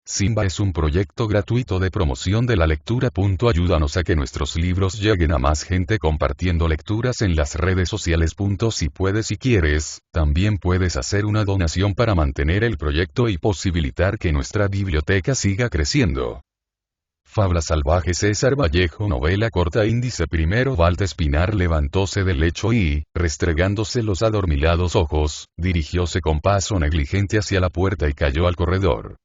Simba es un proyecto gratuito de promoción de la lectura. Ayúdanos a que nuestros libros lleguen a más gente compartiendo lecturas en las redes sociales. Si puedes y quieres, también puedes hacer una donación para mantener el proyecto y posibilitar que nuestra biblioteca siga creciendo. Fabla salvaje. César Vallejo. Novela corta. Índice primero. Balta Espinar levantóse del lecho y, restregándose los adormilados ojos, dirigióse con paso negligente hacia la puerta y cayó al corredor.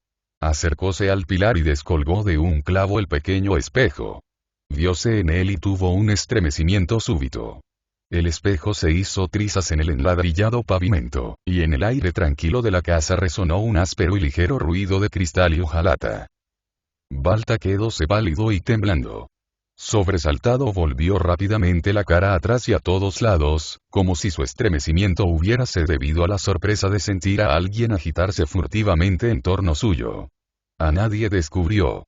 Acercóse al pilar y descolgó de un clavo el pequeño espejo. Vióse en él y tuvo un estremecimiento súbito. El espejo se hizo trizas en el enladrillado pavimento, y en el aire tranquilo de la casa resonó un áspero y ligero ruido de cristal y hojalata. Balta quedóse pálido y temblando. Sobresaltado volvió rápidamente la cara atrás y a todos lados, como si su estremecimiento hubiérase debido a la sorpresa de sentir a alguien agitarse furtivamente en torno suyo. A nadie descubrió.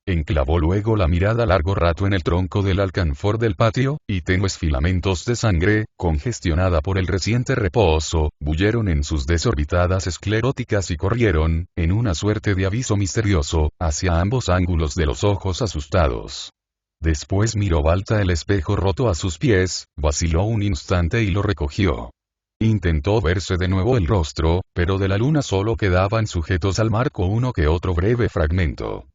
Enclavó luego la mirada largo rato en el tronco del alcanfor del patio, y tenues filamentos de sangre, congestionada por el reciente reposo, bullieron en sus desorbitadas escleróticas y corrieron, en una suerte de aviso misterioso, hacia ambos ángulos de los ojos asustados. Después miró Balta el espejo roto a sus pies, vaciló un instante y lo recogió. Intentó verse de nuevo el rostro, pero de la luna solo quedaban sujetos al marco uno que otro breve fragmento.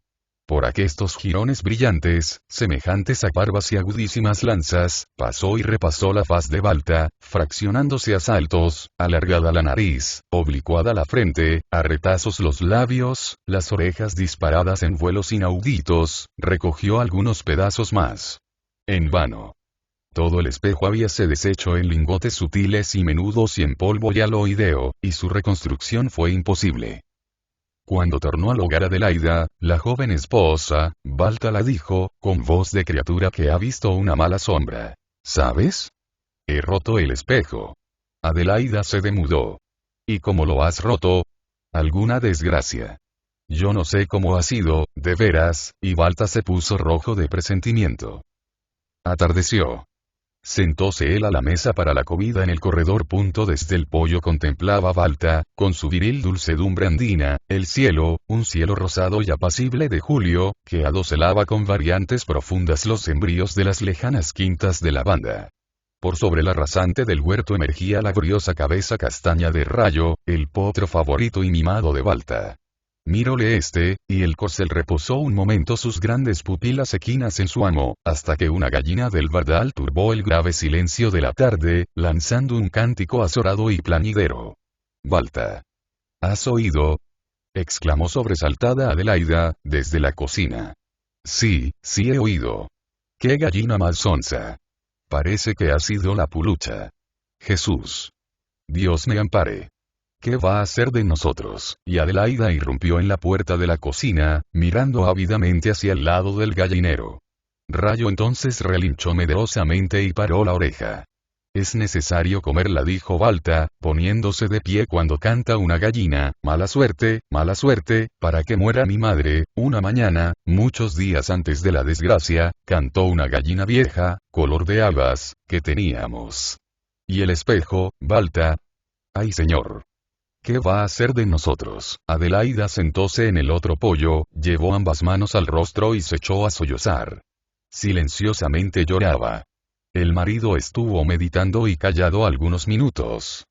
Por aquestos jirones brillantes, semejantes a barbas y agudísimas lanzas, pasó y repasó la faz de Balta, fraccionándose a saltos, alargada la nariz, oblicuada la frente, a retazos los labios, las orejas disparadas en vuelos inauditos, recogió algunos pedazos más. En vano. Todo el espejo habíase deshecho en lingotes sutiles y menudos y en polvo hialoideo, y su reconstrucción fue imposible. Cuando tornó al hogar Adelaida, la joven esposa, Balta la dijo, con voz de criatura que ha visto una mala sombra. ¿Sabes? He roto el espejo. Adelaida se demudó. ¿Y cómo lo has roto? ¿Alguna desgracia? Yo no sé cómo ha sido, de veras, y Balta se puso rojo de presentimiento. Atardeció. Sentóse él a la mesa para la comida en el corredor. Desde el poyo contemplaba Balta, con su viril dulcedumbre andina, el cielo, un cielo rosado y apacible de julio, que adocelaba con variantes profundas los sembríos de las lejanas quintas de la banda. Por sobre la rasante del huerto emergía la gloriosa cabeza castaña de Rayo, el potro favorito y mimado de Balta. Miróle y el corcel reposó un momento sus grandes pupilas equinas en su amo, hasta que una gallina del bardal turbó el grave silencio de la tarde, lanzando un cántico azorado y plañidero. «Balta. ¿Has oído?», exclamó sobresaltada Adelaida, desde la cocina. «Sí, sí he oído. ¡Qué gallina más sonsa! Parece que ha sido la pulucha. Jesús. Dios me ampare. ¿Qué va a hacer de nosotros?». Y Adelaida irrumpió en la puerta de la cocina, mirando ávidamente hacia el lado del gallinero. Rayo entonces relinchó medrosamente y paró la oreja. «Es necesario comerla», dijo Balta, poniéndose de pie. «Cuando canta una gallina, mala suerte, para que muera mi madre». Una mañana, muchos días antes de la desgracia, cantó una gallina vieja, color de habas, que teníamos. Y el espejo, Balta. ¡Ay, señor! ¿Qué va a hacer de nosotros? Adelaida sentóse en el otro poyo, llevó ambas manos al rostro y se echó a sollozar. Silenciosamente lloraba. El marido estuvo meditando y callado algunos minutos.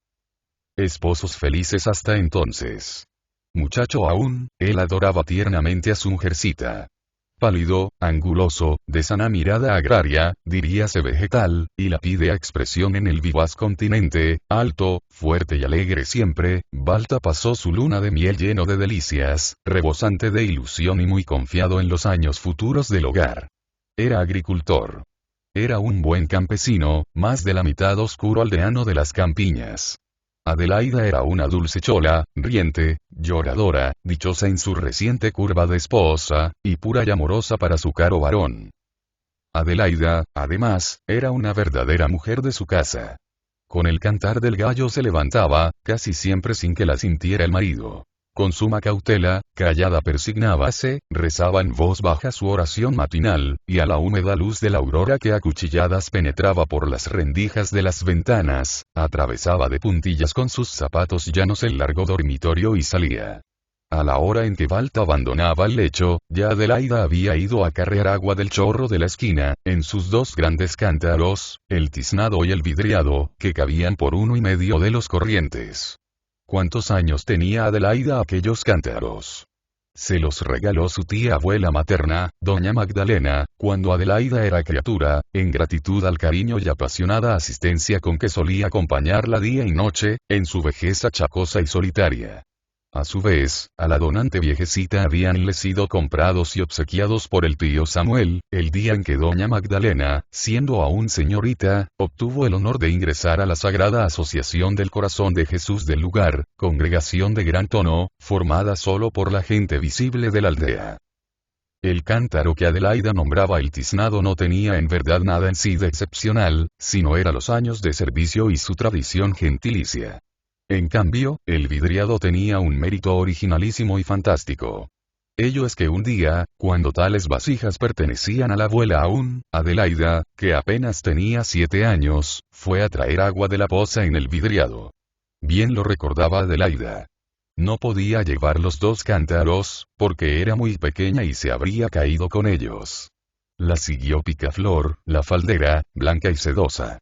Esposos felices hasta entonces. Muchacho aún, él adoraba tiernamente a su mujercita. Pálido, anguloso, de sana mirada agraria, diríase vegetal, y lapidea expresión en el vivaz continente, alto, fuerte y alegre siempre, Balta pasó su luna de miel lleno de delicias, rebosante de ilusión y muy confiado en los años futuros del hogar. Era agricultor. Era un buen campesino, más de la mitad oscuro aldeano de las campiñas. Adelaida era una dulce chola, riente, lloradora, dichosa en su reciente curva de esposa, y pura y amorosa para su caro varón. Adelaida, además, era una verdadera mujer de su casa. Con el cantar del gallo se levantaba, casi siempre sin que la sintiera el marido. Con suma cautela, callada persignábase, rezaba en voz baja su oración matinal, y a la húmeda luz de la aurora que a cuchilladas penetraba por las rendijas de las ventanas, atravesaba de puntillas con sus zapatos llanos el largo dormitorio y salía. A la hora en que Balta abandonaba el lecho, ya Adelaida había ido a carrear agua del chorro de la esquina, en sus dos grandes cántaros, el tiznado y el vidriado, que cabían por 1,5 de los corrientes. ¿Cuántos años tenía Adelaida aquellos cántaros? Se los regaló su tía abuela materna, doña Magdalena, cuando Adelaida era criatura, en gratitud al cariño y apasionada asistencia con que solía acompañarla día y noche, en su vejez achacosa y solitaria. A su vez, a la donante viejecita habíanle sido comprados y obsequiados por el tío Samuel, el día en que doña Magdalena, siendo aún señorita, obtuvo el honor de ingresar a la Sagrada Asociación del Corazón de Jesús del lugar, congregación de gran tono, formada solo por la gente visible de la aldea. El cántaro que Adelaida nombraba el tiznado no tenía en verdad nada en sí de excepcional, sino era los años de servicio y su tradición gentilicia. En cambio, el vidriado tenía un mérito originalísimo y fantástico. Ello es que un día, cuando tales vasijas pertenecían a la abuela aún, Adelaida, que apenas tenía 7 años, fue a traer agua de la poza en el vidriado. Bien lo recordaba Adelaida. No podía llevar los 2 cántaros, porque era muy pequeña y se habría caído con ellos. La siguió Picaflor, la faldera, blanca y sedosa.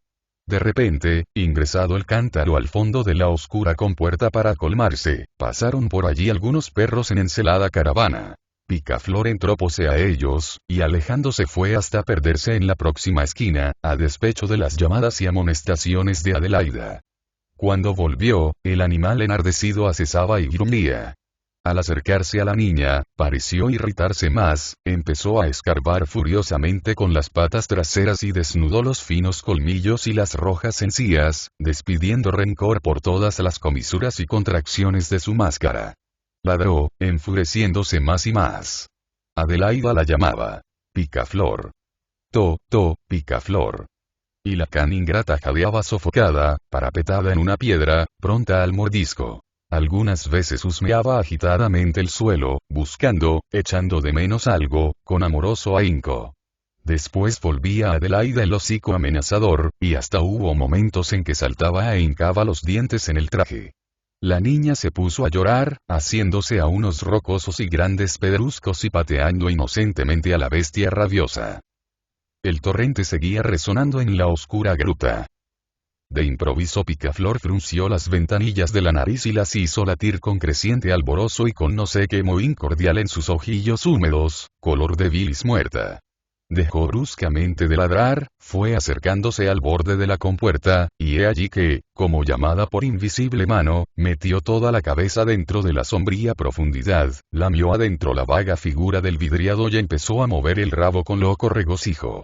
De repente, ingresado el cántaro al fondo de la oscura compuerta para colmarse, pasaron por allí algunos perros en encelada caravana. Picaflor entrópose a ellos, y alejándose fue hasta perderse en la próxima esquina, a despecho de las llamadas y amonestaciones de Adelaida. Cuando volvió, el animal enardecido acesaba y gruñía. Al acercarse a la niña, pareció irritarse más, empezó a escarbar furiosamente con las patas traseras y desnudó los finos colmillos y las rojas encías, despidiendo rencor por todas las comisuras y contracciones de su máscara. Ladró, enfureciéndose más y más. Adelaida la llamaba Picaflor. Picaflor. Y la can ingrata jadeaba sofocada, parapetada en una piedra, pronta al mordisco. Algunas veces husmeaba agitadamente el suelo, buscando, echando de menos algo, con amoroso ahínco. Después volvía a Adelaida el hocico amenazador, y hasta hubo momentos en que saltaba e hincaba los dientes en el traje. La niña se puso a llorar, haciéndose a unos rocosos y grandes pedruscos y pateando inocentemente a la bestia rabiosa. El torrente seguía resonando en la oscura gruta. De improviso Picaflor frunció las ventanillas de la nariz y las hizo latir con creciente alborozo y con no sé qué mohín cordial en sus ojillos húmedos, color de bilis muerta. Dejó bruscamente de ladrar, fue acercándose al borde de la compuerta, y he allí que, como llamada por invisible mano, metió toda la cabeza dentro de la sombría profundidad, lamió adentro la vaga figura del vidriado y empezó a mover el rabo con loco regocijo.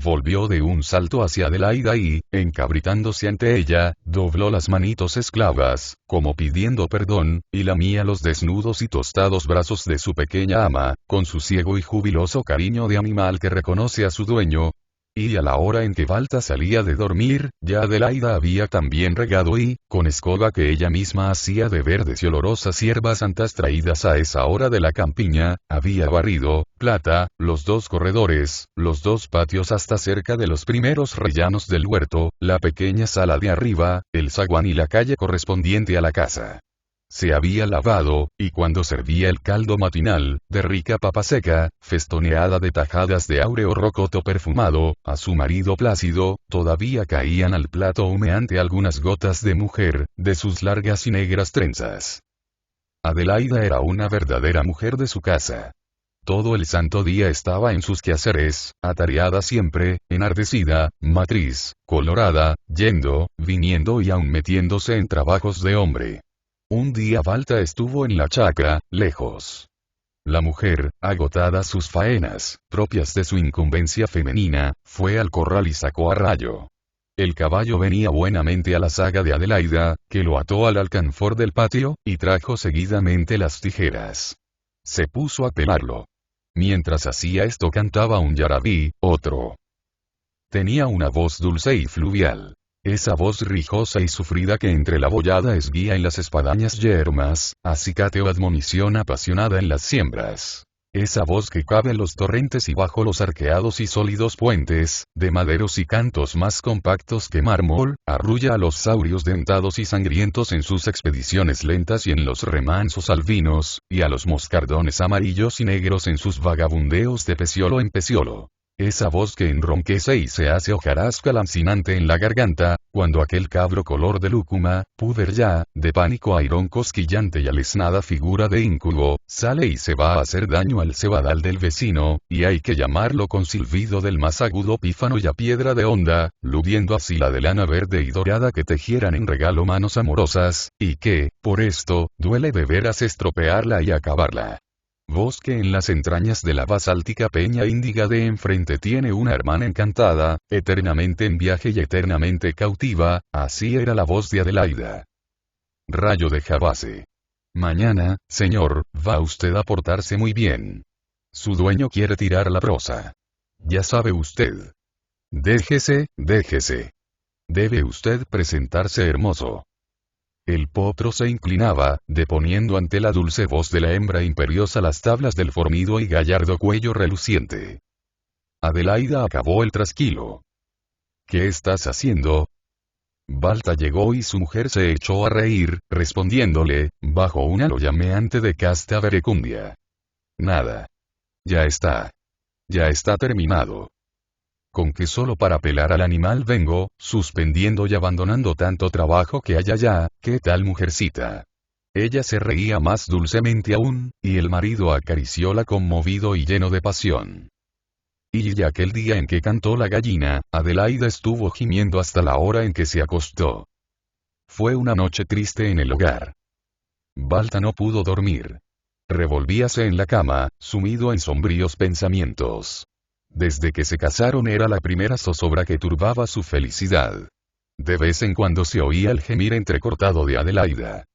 Volvió de un salto hacia Adelaida y, encabritándose ante ella, dobló las manitos esclavas, como pidiendo perdón, y lamía los desnudos y tostados brazos de su pequeña ama, con su ciego y jubiloso cariño de animal que reconoce a su dueño. Y a la hora en que Balta salía de dormir, ya Adelaida había también regado y, con escoba que ella misma hacía de verdes y olorosas hierbas santas traídas a esa hora de la campiña, había barrido, plata, los 2 corredores, los 2 patios hasta cerca de los primeros rellanos del huerto, la pequeña sala de arriba, el zaguán y la calle correspondiente a la casa. Se había lavado, y cuando servía el caldo matinal, de rica papa seca, festoneada de tajadas de áureo rocoto perfumado, a su marido plácido, todavía caían al plato humeante algunas gotas de mujer, de sus largas y negras trenzas. Adelaida era una verdadera mujer de su casa. Todo el santo día estaba en sus quehaceres, atareada siempre, enardecida, matriz, colorada, yendo, viniendo y aun metiéndose en trabajos de hombre. Un día Balta estuvo en la chacra, lejos. La mujer, agotadas sus faenas, propias de su incumbencia femenina, fue al corral y sacó a Rayo. El caballo venía buenamente a la zaga de Adelaida, que lo ató al alcanfor del patio, y trajo seguidamente las tijeras. Se puso a pelarlo. Mientras hacía esto cantaba un yarabí, otro. Tenía una voz dulce y fluvial. Esa voz rijosa y sufrida que entre la bollada es guía en las espadañas yermas, acicate o admonición apasionada en las siembras. Esa voz que cabe en los torrentes y bajo los arqueados y sólidos puentes, de maderos y cantos más compactos que mármol, arrulla a los saurios dentados y sangrientos en sus expediciones lentas y en los remansos albinos, y a los moscardones amarillos y negros en sus vagabundeos de peciolo en peciolo. Esa voz que enronquece y se hace hojarasca lancinante en la garganta, cuando aquel cabro color de lúcuma, puder ya, de pánico airón cosquillante y alesnada figura de íncubo, sale y se va a hacer daño al cebadal del vecino, y hay que llamarlo con silbido del más agudo pífano y a piedra de honda, ludiendo así la de lana verde y dorada que tejieran en regalo manos amorosas, y que, por esto, duele de veras estropearla y acabarla. Vos que en las entrañas de la basáltica peña índiga de enfrente tiene una hermana encantada, eternamente en viaje y eternamente cautiva, así era la voz de Adelaida. Rayo de Jabase. Mañana, señor, va usted a portarse muy bien. Su dueño quiere tirar la prosa. Ya sabe usted. Déjese. Debe usted presentarse hermoso. El potro se inclinaba, deponiendo ante la dulce voz de la hembra imperiosa las tablas del fornido y gallardo cuello reluciente. Adelaida acabó el trasquilo. ¿Qué estás haciendo? Balta llegó y su mujer se echó a reír, respondiéndole, bajo un halo llameante de casta verecundia. Nada. Ya está. Ya está terminado. Con que solo para pelar al animal vengo, suspendiendo y abandonando tanto trabajo que hay allá, ¿qué tal mujercita? Ella se reía más dulcemente aún, y el marido acaricióla conmovido y lleno de pasión. Y aquel día en que cantó la gallina, Adelaida estuvo gimiendo hasta la hora en que se acostó. Fue una noche triste en el hogar. Balta no pudo dormir. Revolvíase en la cama, sumido en sombríos pensamientos. Desde que se casaron era la primera zozobra que turbaba su felicidad. De vez en cuando se oía el gemir entrecortado de Adelaida.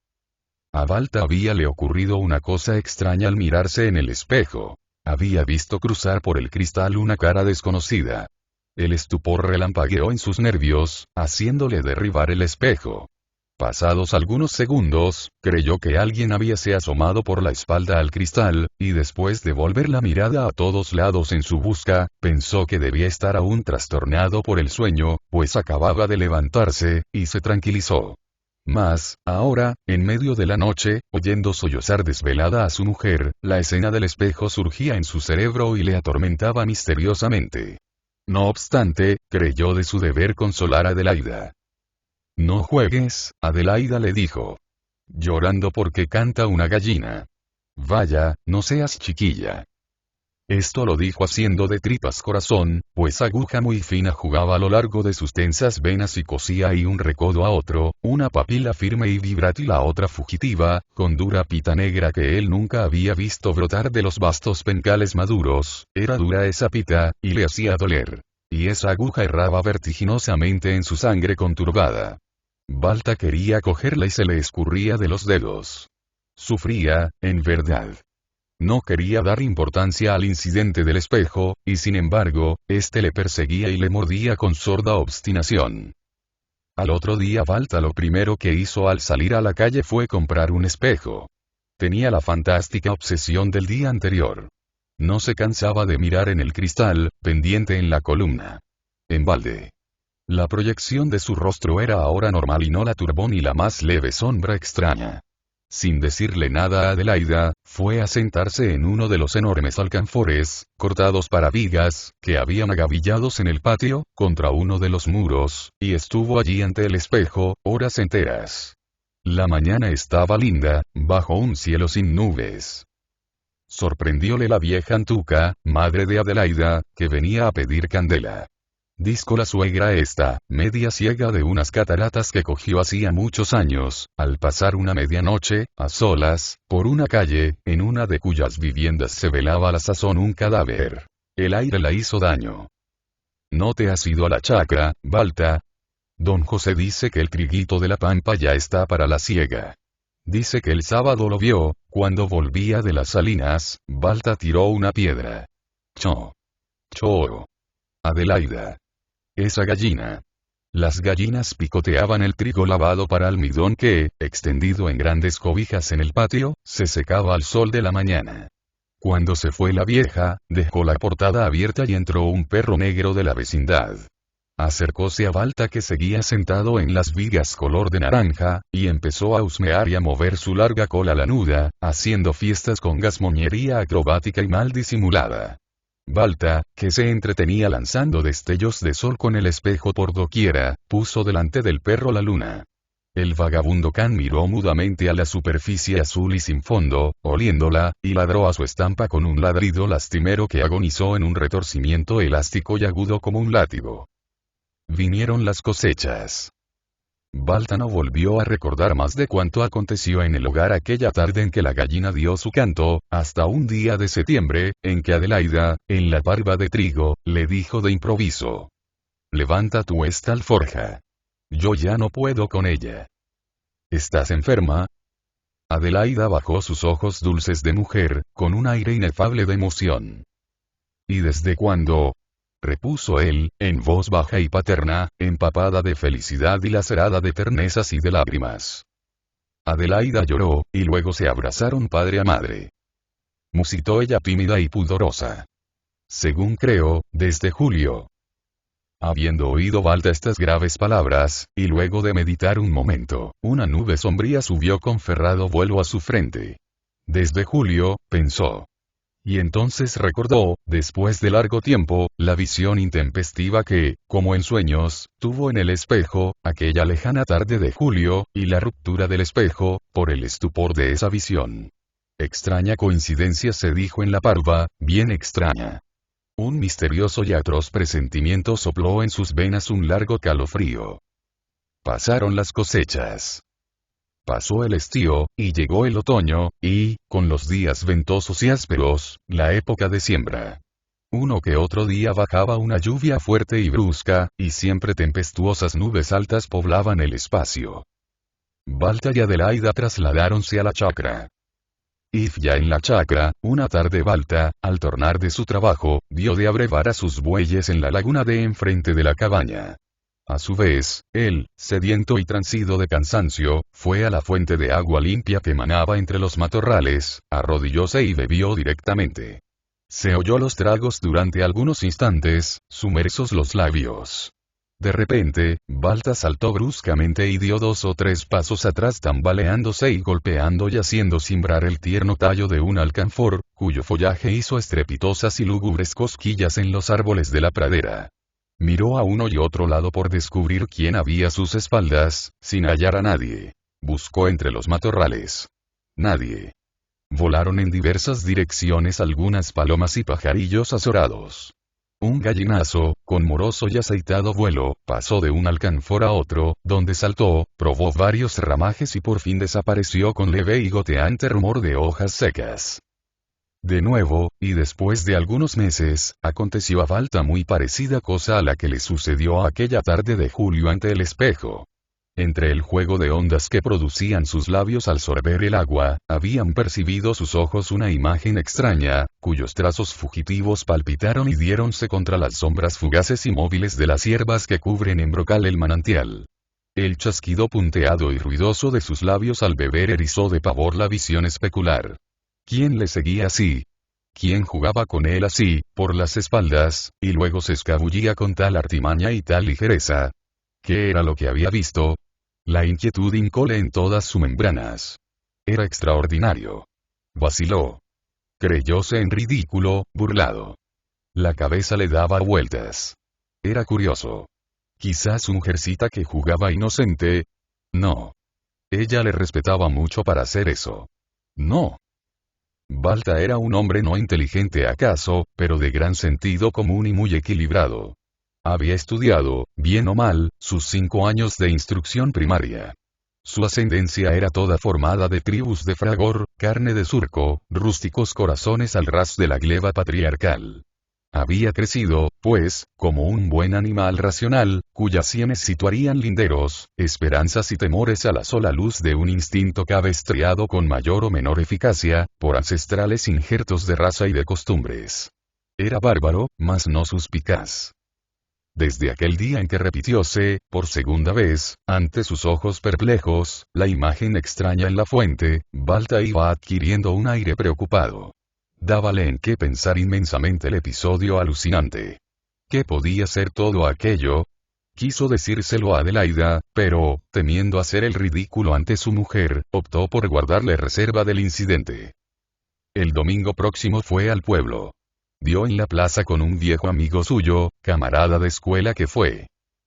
A Balta habíale ocurrido una cosa extraña al mirarse en el espejo. Había visto cruzar por el cristal una cara desconocida. El estupor relampagueó en sus nervios, haciéndole derribar el espejo. Pasados algunos segundos, creyó que alguien habíase asomado por la espalda al cristal, y después de volver la mirada a todos lados en su busca, pensó que debía estar aún trastornado por el sueño, pues acababa de levantarse, y se tranquilizó. Mas, ahora, en medio de la noche, oyendo sollozar desvelada a su mujer, la escena del espejo surgía en su cerebro y le atormentaba misteriosamente. No obstante, creyó de su deber consolar a Adelaida. No juegues, Adelaida le dijo. Llorando porque canta una gallina. Vaya, no seas chiquilla. Esto lo dijo haciendo de tripas corazón, pues aguja muy fina jugaba a lo largo de sus tensas venas y cosía ahí un recodo a otro, una papila firme y vibrátil a otra fugitiva, con dura pita negra que él nunca había visto brotar de los vastos pencales maduros, era dura esa pita, y le hacía doler. Y esa aguja erraba vertiginosamente en su sangre conturbada. Balta quería cogerla y se le escurría de los dedos. Sufría, en verdad. No quería dar importancia al incidente del espejo, y sin embargo, este le perseguía y le mordía con sorda obstinación. Al otro día Balta lo primero que hizo al salir a la calle fue comprar un espejo. Tenía la fantástica obsesión del día anterior. No se cansaba de mirar en el cristal, pendiente en la columna. En balde. La proyección de su rostro era ahora normal y no la turbó ni la más leve sombra extraña. Sin decirle nada a Adelaida, fue a sentarse en uno de los enormes alcanfores, cortados para vigas, que habían agavillados en el patio, contra uno de los muros, y estuvo allí ante el espejo, horas enteras. La mañana estaba linda, bajo un cielo sin nubes. Sorprendióle la vieja Antuca, madre de Adelaida, que venía a pedir candela. Disco la suegra esta, media ciega de unas cataratas que cogió hacía muchos años, al pasar una medianoche, a solas, por una calle, en una de cuyas viviendas se velaba a la sazón un cadáver. El aire la hizo daño. ¿No te has ido a la chacra, Balta? Don José dice que el triguito de la pampa ya está para la siega. Dice que el sábado lo vio, cuando volvía de las salinas, Balta tiró una piedra. Cho. Adelaida. Esa gallina. Las gallinas picoteaban el trigo lavado para almidón que, extendido en grandes cobijas en el patio, se secaba al sol de la mañana. Cuando se fue la vieja, dejó la portada abierta y entró un perro negro de la vecindad. Acercóse a Balta que seguía sentado en las vigas color de naranja, y empezó a husmear y a mover su larga cola lanuda, haciendo fiestas con gazmoñería acrobática y mal disimulada. Balta, que se entretenía lanzando destellos de sol con el espejo por doquiera, puso delante del perro la luna. El vagabundo can miró mudamente a la superficie azul y sin fondo, oliéndola, y ladró a su estampa con un ladrido lastimero que agonizó en un retorcimiento elástico y agudo como un látigo. Vinieron las cosechas. Balta no volvió a recordar más de cuanto aconteció en el hogar aquella tarde en que la gallina dio su canto, hasta un día de septiembre, en que Adelaida, en la parva de trigo, le dijo de improviso: «Levanta tú esta alforja. Yo ya no puedo con ella». «¿Estás enferma?». Adelaida bajó sus ojos dulces de mujer, con un aire inefable de emoción. «¿Y desde cuándo?», repuso él, en voz baja y paterna, empapada de felicidad y lacerada de ternezas y de lágrimas. Adelaida lloró, y luego se abrazaron padre a madre. Musitó ella tímida y pudorosa. «Según creo, desde julio». Habiendo oído Balta estas graves palabras, y luego de meditar un momento, una nube sombría subió con ferrado vuelo a su frente. «Desde julio», pensó. Y entonces recordó, después de largo tiempo, la visión intempestiva que, como en sueños, tuvo en el espejo, aquella lejana tarde de julio, y la ruptura del espejo, por el estupor de esa visión. Extraña coincidencia, se dijo en la parva, bien extraña. Un misterioso y atroz presentimiento sopló en sus venas un largo calofrío. Pasaron las cosechas. Pasó el estío, y llegó el otoño, y, con los días ventosos y ásperos, la época de siembra. Uno que otro día bajaba una lluvia fuerte y brusca, y siempre tempestuosas nubes altas poblaban el espacio. Balta y Adelaida trasladáronse a la chacra. Y ya en la chacra, una tarde Balta, al tornar de su trabajo, dio de abrevar a sus bueyes en la laguna de enfrente de la cabaña. A su vez, él, sediento y transido de cansancio, fue a la fuente de agua limpia que manaba entre los matorrales, arrodillóse y bebió directamente. Se oyó los tragos durante algunos instantes, sumersos los labios. De repente, Balta saltó bruscamente y dio 2 o 3 pasos atrás, tambaleándose y golpeando y haciendo cimbrar el tierno tallo de un alcanfor, cuyo follaje hizo estrepitosas y lúgubres cosquillas en los árboles de la pradera. Miró a uno y otro lado por descubrir quién había a sus espaldas, sin hallar a nadie. Buscó entre los matorrales. Nadie. Volaron en diversas direcciones algunas palomas y pajarillos azorados. Un gallinazo, con moroso y aceitado vuelo, pasó de un alcanfor a otro, donde saltó, probó varios ramajes y por fin desapareció con leve y goteante rumor de hojas secas. De nuevo, y después de algunos meses, aconteció a Balta muy parecida cosa a la que le sucedió aquella tarde de julio ante el espejo. Entre el juego de ondas que producían sus labios al sorber el agua, habían percibido sus ojos una imagen extraña, cuyos trazos fugitivos palpitaron y diéronse contra las sombras fugaces y móviles de las hierbas que cubren en brocal el manantial. El chasquido punteado y ruidoso de sus labios al beber erizó de pavor la visión especular. ¿Quién le seguía así? ¿Quién jugaba con él así, por las espaldas, y luego se escabullía con tal artimaña y tal ligereza? ¿Qué era lo que había visto? La inquietud hincóle en todas sus membranas. Era extraordinario. Vaciló. Creyóse en ridículo, burlado. La cabeza le daba vueltas. Era curioso. Quizás mujercita que jugaba inocente. No. Ella le respetaba mucho para hacer eso. No. Balta era un hombre no inteligente acaso, pero de gran sentido común y muy equilibrado. Había estudiado, bien o mal, sus 5 años de instrucción primaria. Su ascendencia era toda formada de tribus de fragor, carne de surco, rústicos corazones al ras de la gleba patriarcal. Había crecido, pues, como un buen animal racional, cuyas sienes situarían linderos, esperanzas y temores a la sola luz de un instinto cabestreado con mayor o menor eficacia, por ancestrales injertos de raza y de costumbres. Era bárbaro, mas no suspicaz. Desde aquel día en que repitióse, por segunda vez, ante sus ojos perplejos, la imagen extraña en la fuente, Balta iba adquiriendo un aire preocupado. Dábale en qué pensar inmensamente el episodio alucinante. ¿Qué podía ser todo aquello? Quiso decírselo a Adelaida, pero, temiendo hacer el ridículo ante su mujer, optó por guardarle reserva del incidente. El domingo próximo fue al pueblo. Dio en la plaza con un viejo amigo suyo, camarada de escuela que fue.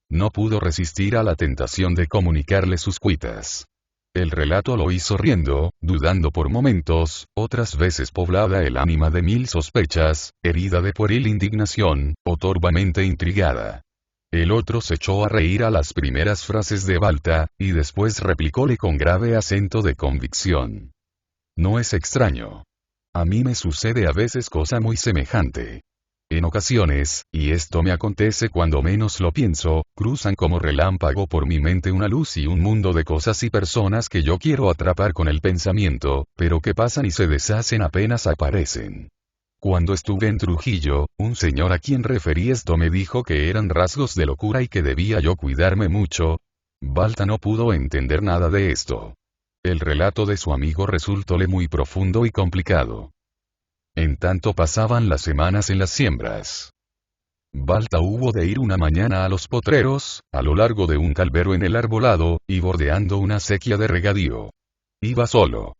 No pudo resistir a la tentación de comunicarle sus cuitas. El relato lo hizo riendo, dudando por momentos, otras veces poblada el ánima de mil sospechas, herida de pueril indignación, o torvamente intrigada. El otro se echó a reír a las primeras frases de Balta, y después replicóle con grave acento de convicción. No es extraño. A mí me sucede a veces cosa muy semejante. En ocasiones, y esto me acontece cuando menos lo pienso, cruzan como relámpago por mi mente una luz y un mundo de cosas y personas que yo quiero atrapar con el pensamiento, pero que pasan y se deshacen apenas aparecen. Cuando estuve en Trujillo, un señor a quien referí esto me dijo que eran rasgos de locura y que debía yo cuidarme mucho. Balta no pudo entender nada de esto. El relato de su amigo resultóle muy profundo y complicado. En tanto pasaban las semanas en las siembras. Balta hubo de ir una mañana a los potreros, a lo largo de un calvero en el arbolado, y bordeando una acequia de regadío. Iba solo.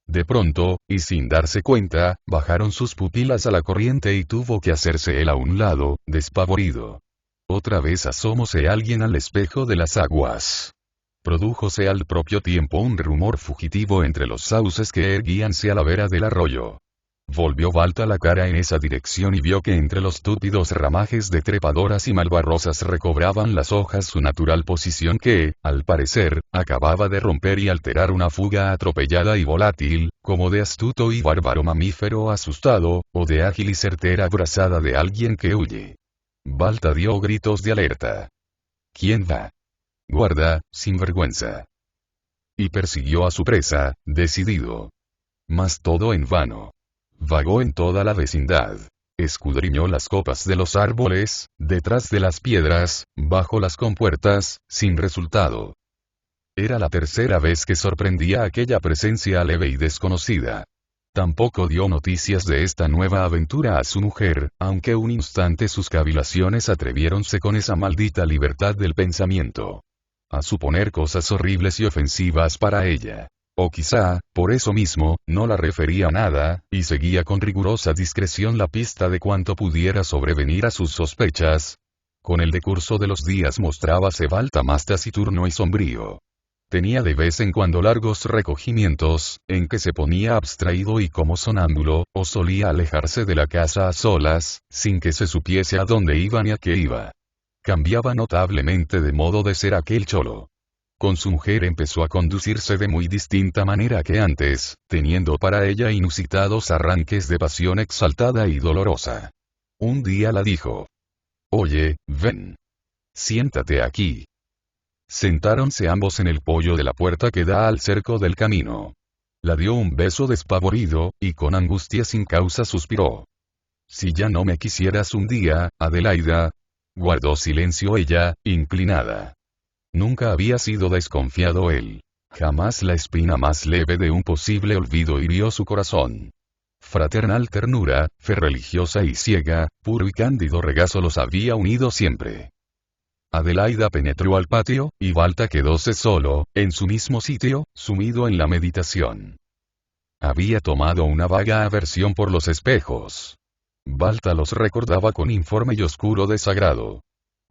De pronto, y sin darse cuenta, bajaron sus pupilas a la corriente y tuvo que hacerse él a un lado, despavorido. Otra vez asomóse alguien al espejo de las aguas. Prodújose al propio tiempo un rumor fugitivo entre los sauces que erguíanse a la vera del arroyo. Volvió Balta la cara en esa dirección y vio que entre los túpidos ramajes de trepadoras y malvarrosas recobraban las hojas su natural posición que, al parecer, acababa de romper y alterar una fuga atropellada y volátil, como de astuto y bárbaro mamífero asustado, o de ágil y certera brazada de alguien que huye. Balta dio gritos de alerta. ¿Quién va? Guarda, sinvergüenza. Y persiguió a su presa, decidido. Mas todo en vano. Vagó en toda la vecindad. Escudriñó las copas de los árboles, detrás de las piedras, bajo las compuertas, sin resultado. Era la tercera vez que sorprendía aquella presencia leve y desconocida. Tampoco dio noticias de esta nueva aventura a su mujer, aunque un instante sus cavilaciones atreviéronse con esa maldita libertad del pensamiento. A suponer cosas horribles y ofensivas para ella. O quizá, por eso mismo, no la refería a nada, y seguía con rigurosa discreción la pista de cuanto pudiera sobrevenir a sus sospechas. Con el decurso de los días mostrábase Balta más taciturno y sombrío. Tenía de vez en cuando largos recogimientos, en que se ponía abstraído y como sonámbulo, o solía alejarse de la casa a solas, sin que se supiese a dónde iba ni a qué iba. Cambiaba notablemente de modo de ser aquel cholo. Con su mujer empezó a conducirse de muy distinta manera que antes, teniendo para ella inusitados arranques de pasión exaltada y dolorosa. Un día la dijo. Oye, ven. Siéntate aquí. Sentáronse ambos en el poyo de la puerta que da al cerco del camino. La dio un beso despavorido, y con angustia sin causa suspiró. Si ya no me quisieras un día, Adelaida. Guardó silencio ella, inclinada. Nunca había sido desconfiado él. Jamás la espina más leve de un posible olvido hirió su corazón. Fraternal ternura, fe religiosa y ciega, puro y cándido regazo los había unido siempre. Adelaida penetró al patio, y Balta quedóse solo, en su mismo sitio, sumido en la meditación. Había tomado una vaga aversión por los espejos. Balta los recordaba con informe y oscuro desagrado.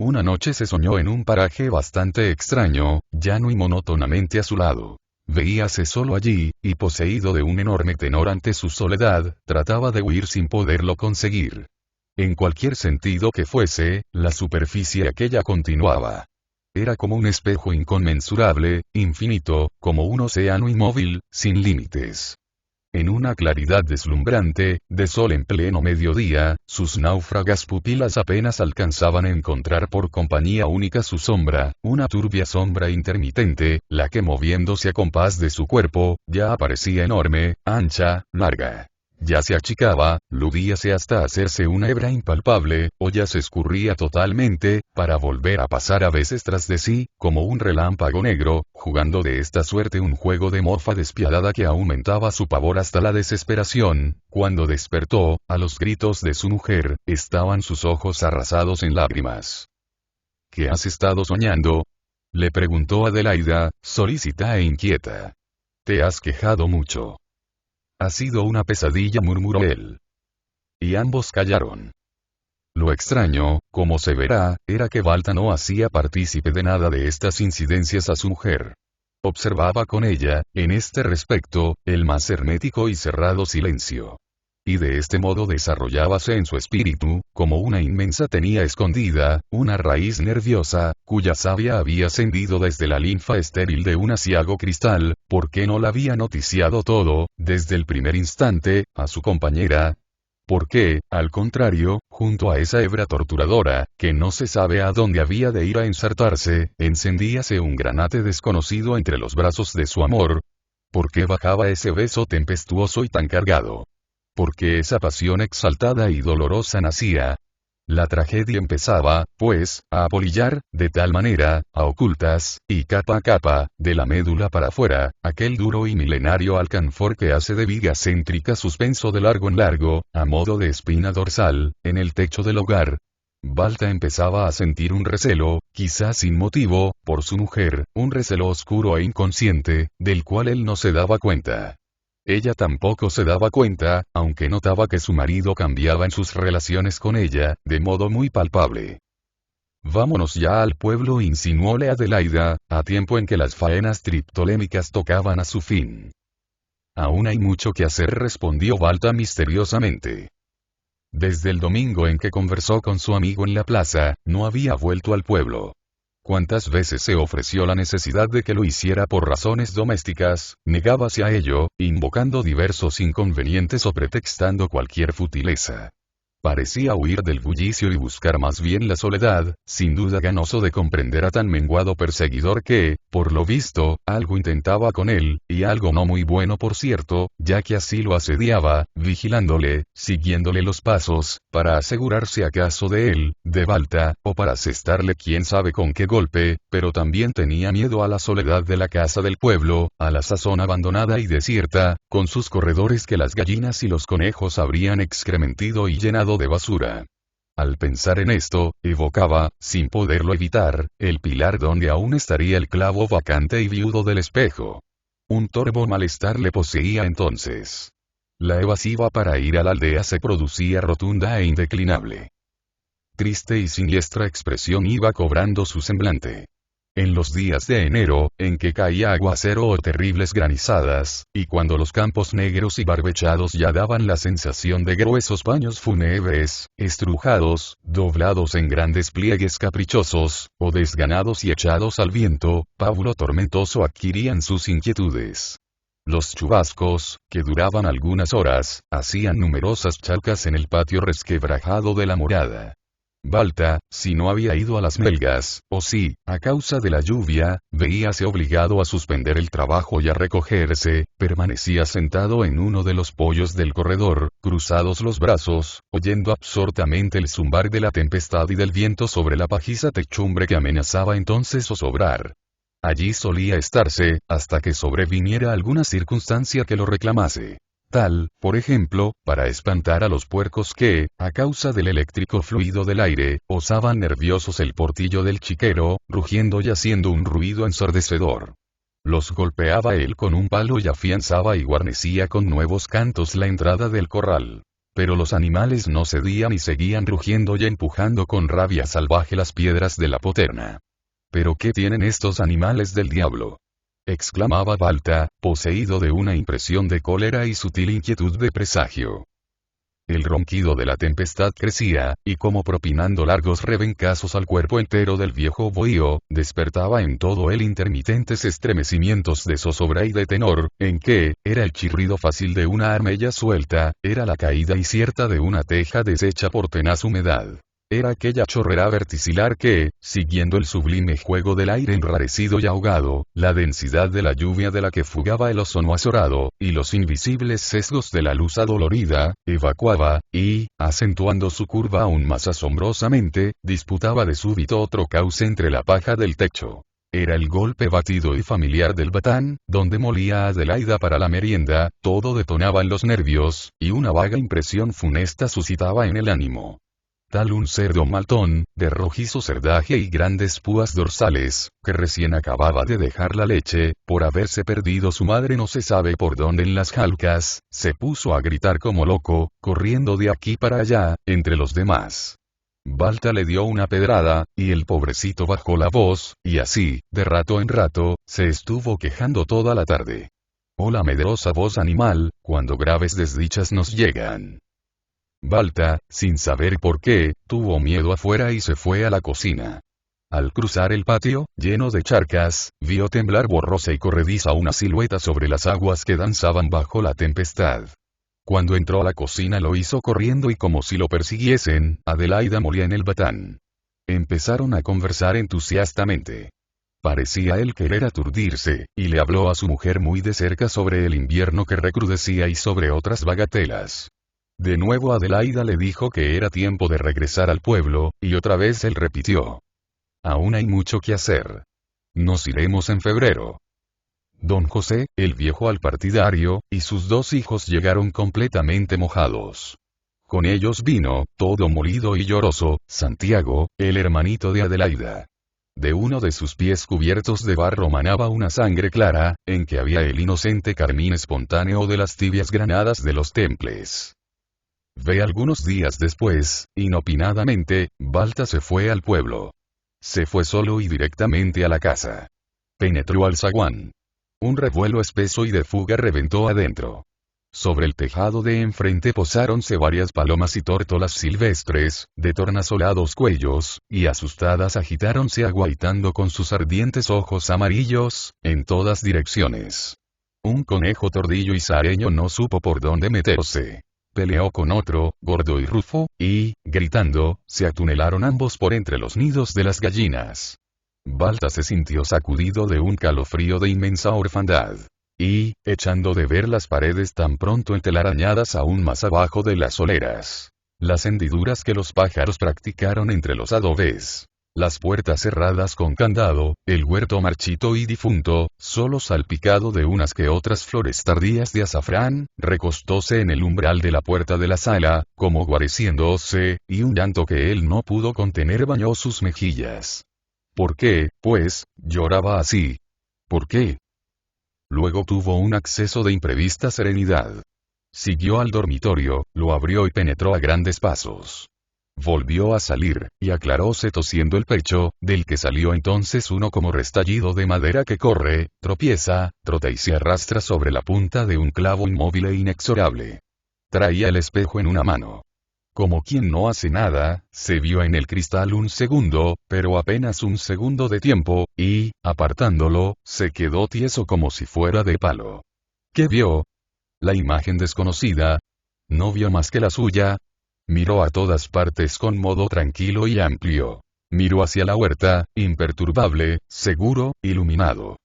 Una noche se soñó en un paraje bastante extraño, llano y monótonamente a su lado. Veíase solo allí, y poseído de un enorme tenor ante su soledad, trataba de huir sin poderlo conseguir. En cualquier sentido que fuese, la superficie aquella continuaba. Era como un espejo inconmensurable, infinito, como un océano inmóvil, sin límites. En una claridad deslumbrante, de sol en pleno mediodía, sus náufragas pupilas apenas alcanzaban a encontrar por compañía única su sombra, una turbia sombra intermitente, la que moviéndose a compás de su cuerpo, ya aparecía enorme, ancha, larga. ya se achicaba, ludíase hasta hacerse una hebra impalpable, o ya se escurría totalmente, para volver a pasar a veces tras de sí, como un relámpago negro, jugando de esta suerte un juego de mofa despiadada que aumentaba su pavor hasta la desesperación. Cuando despertó, a los gritos de su mujer, estaban sus ojos arrasados en lágrimas. ¿Qué has estado soñando?, le preguntó Adelaida, solícita e inquieta. ¿Te has quejado mucho? Ha sido una pesadilla, murmuró él. Y ambos callaron. Lo extraño, como se verá, era que Balta no hacía partícipe de nada de estas incidencias a su mujer. Observaba con ella, en este respecto, el más hermético y cerrado silencio. Y de este modo desarrollábase en su espíritu, como una inmensa tenía escondida, una raíz nerviosa, cuya savia había ascendido desde la linfa estéril de un aciago cristal, porque no la había noticiado todo, desde el primer instante, a su compañera. Porque, al contrario, junto a esa hebra torturadora, que no se sabe a dónde había de ir a ensartarse, encendíase un granate desconocido entre los brazos de su amor. ¿Por qué bajaba ese beso tempestuoso y tan cargado? Porque esa pasión exaltada y dolorosa nacía. La tragedia empezaba, pues, a apolillar, de tal manera, a ocultas, y capa a capa, de la médula para afuera, aquel duro y milenario alcanfor que hace de viga céntrica suspenso de largo en largo, a modo de espina dorsal, en el techo del hogar. Balta empezaba a sentir un recelo, quizás sin motivo, por su mujer, un recelo oscuro e inconsciente, del cual él no se daba cuenta. Ella tampoco se daba cuenta, aunque notaba que su marido cambiaba en sus relaciones con ella, de modo muy palpable. Vámonos ya al pueblo, insinuóle Adelaida, a tiempo en que las faenas triptolémicas tocaban a su fin. Aún hay mucho que hacer, respondió Balta misteriosamente. Desde el domingo en que conversó con su amigo en la plaza, no había vuelto al pueblo. Cuántas veces se ofreció la necesidad de que lo hiciera por razones domésticas, negábase a ello, invocando diversos inconvenientes o pretextando cualquier futileza. Parecía huir del bullicio y buscar más bien la soledad, sin duda ganoso de comprender a tan menguado perseguidor que, por lo visto, algo intentaba con él, y algo no muy bueno por cierto, ya que así lo asediaba, vigilándole, siguiéndole los pasos, para asegurarse acaso de él, de Balta, o para asestarle quién sabe con qué golpe, pero también tenía miedo a la soledad de la casa del pueblo, a la sazón abandonada y desierta, con sus corredores que las gallinas y los conejos habrían excrementido y llenado de basura. Al pensar en esto, evocaba, sin poderlo evitar, el pilar donde aún estaría el clavo vacante y viudo del espejo. Un torvo malestar le poseía entonces. La evasiva para ir a la aldea se producía rotunda e indeclinable. Triste y siniestra expresión iba cobrando su semblante. En los días de enero, en que caía aguacero o terribles granizadas, y cuando los campos negros y barbechados ya daban la sensación de gruesos paños fúnebres, estrujados, doblados en grandes pliegues caprichosos, o desganados y echados al viento, pábulo tormentoso adquirían sus inquietudes. Los chubascos, que duraban algunas horas, hacían numerosas chalcas en el patio resquebrajado de la morada. Balta, si no había ido a las melgas, o si, a causa de la lluvia, veíase obligado a suspender el trabajo y a recogerse, permanecía sentado en uno de los poyos del corredor, cruzados los brazos, oyendo absortamente el zumbar de la tempestad y del viento sobre la pajiza techumbre que amenazaba entonces zozobrar. Allí solía estarse, hasta que sobreviniera alguna circunstancia que lo reclamase. Tal, por ejemplo, para espantar a los puercos que, a causa del eléctrico fluido del aire, osaban nerviosos el portillo del chiquero, rugiendo y haciendo un ruido ensordecedor. Los golpeaba él con un palo y afianzaba y guarnecía con nuevos cantos la entrada del corral. Pero los animales no cedían y seguían rugiendo y empujando con rabia salvaje las piedras de la poterna. ¿Pero qué tienen estos animales del diablo?, exclamaba Balta, poseído de una impresión de cólera y sutil inquietud de presagio. El ronquido de la tempestad crecía, y como propinando largos rebencazos al cuerpo entero del viejo bohío, despertaba en todo él intermitentes estremecimientos de zozobra y de tenor, en que, era el chirrido fácil de una armella suelta, era la caída incierta de una teja deshecha por tenaz humedad. Era aquella chorrera verticilar que, siguiendo el sublime juego del aire enrarecido y ahogado, la densidad de la lluvia de la que fugaba el ozono azorado, y los invisibles sesgos de la luz adolorida, evacuaba, y, acentuando su curva aún más asombrosamente, disputaba de súbito otro cauce entre la paja del techo. Era el golpe batido y familiar del batán, donde molía a Adelaida para la merienda, todo detonaba en los nervios, y una vaga impresión funesta suscitaba en el ánimo. Tal un cerdo maltón, de rojizo cerdaje y grandes púas dorsales, que recién acababa de dejar la leche, por haberse perdido su madre no se sabe por dónde en las jalcas, se puso a gritar como loco, corriendo de aquí para allá, entre los demás. Balta le dio una pedrada, y el pobrecito bajó la voz, y así, de rato en rato, se estuvo quejando toda la tarde. Oh la medrosa voz animal, cuando graves desdichas nos llegan. Balta, sin saber por qué, tuvo miedo afuera y se fue a la cocina. Al cruzar el patio, lleno de charcas, vio temblar borrosa y corrediza una silueta sobre las aguas que danzaban bajo la tempestad. Cuando entró a la cocina lo hizo corriendo y como si lo persiguiesen, Adelaida molía en el batán. Empezaron a conversar entusiastamente. Parecía él querer aturdirse, y le habló a su mujer muy de cerca sobre el invierno que recrudecía y sobre otras bagatelas. De nuevo Adelaida le dijo que era tiempo de regresar al pueblo, y otra vez él repitió. Aún hay mucho que hacer. Nos iremos en febrero. Don José, el viejo alpartidario, y sus 2 hijos llegaron completamente mojados. Con ellos vino, todo molido y lloroso, Santiago, el hermanito de Adelaida. De uno de sus pies cubiertos de barro manaba una sangre clara, en que había el inocente carmín espontáneo de las tibias granadas de los temples. Algunos días después, inopinadamente, Balta se fue al pueblo. Se fue solo y directamente a la casa. Penetró al zaguán. Un revuelo espeso y de fuga reventó adentro. Sobre el tejado de enfrente posáronse varias palomas y tórtolas silvestres, de tornasolados cuellos, y asustadas agitáronse aguaitando con sus ardientes ojos amarillos, en todas direcciones. Un conejo tordillo y sareño no supo por dónde meterse. Peleó con otro, gordo y rufo, y, gritando, se atunelaron ambos por entre los nidos de las gallinas. Balta se sintió sacudido de un calofrío de inmensa orfandad. Y, echando de ver las paredes tan pronto entelarañadas aún más abajo de las soleras. Las hendiduras que los pájaros practicaron entre los adobes. Las puertas cerradas con candado, el huerto marchito y difunto, solo salpicado de unas que otras flores tardías de azafrán, recostóse en el umbral de la puerta de la sala, como guareciéndose, y un llanto que él no pudo contener bañó sus mejillas. ¿Por qué, pues, lloraba así? ¿Por qué? Luego tuvo un acceso de imprevista serenidad. Siguió al dormitorio, lo abrió y penetró a grandes pasos. Volvió a salir, y aclaróse tosiendo el pecho, del que salió entonces uno como restallido de madera que corre, tropieza, trota y se arrastra sobre la punta de un clavo inmóvil e inexorable. Traía el espejo en una mano. Como quien no hace nada, se vio en el cristal un segundo, pero apenas un segundo de tiempo, y, apartándolo, se quedó tieso como si fuera de palo. ¿Qué vio? La imagen desconocida. No vio más que la suya. Miró a todas partes con modo tranquilo y amplio. Miró hacia la huerta, imperturbable, seguro, iluminado.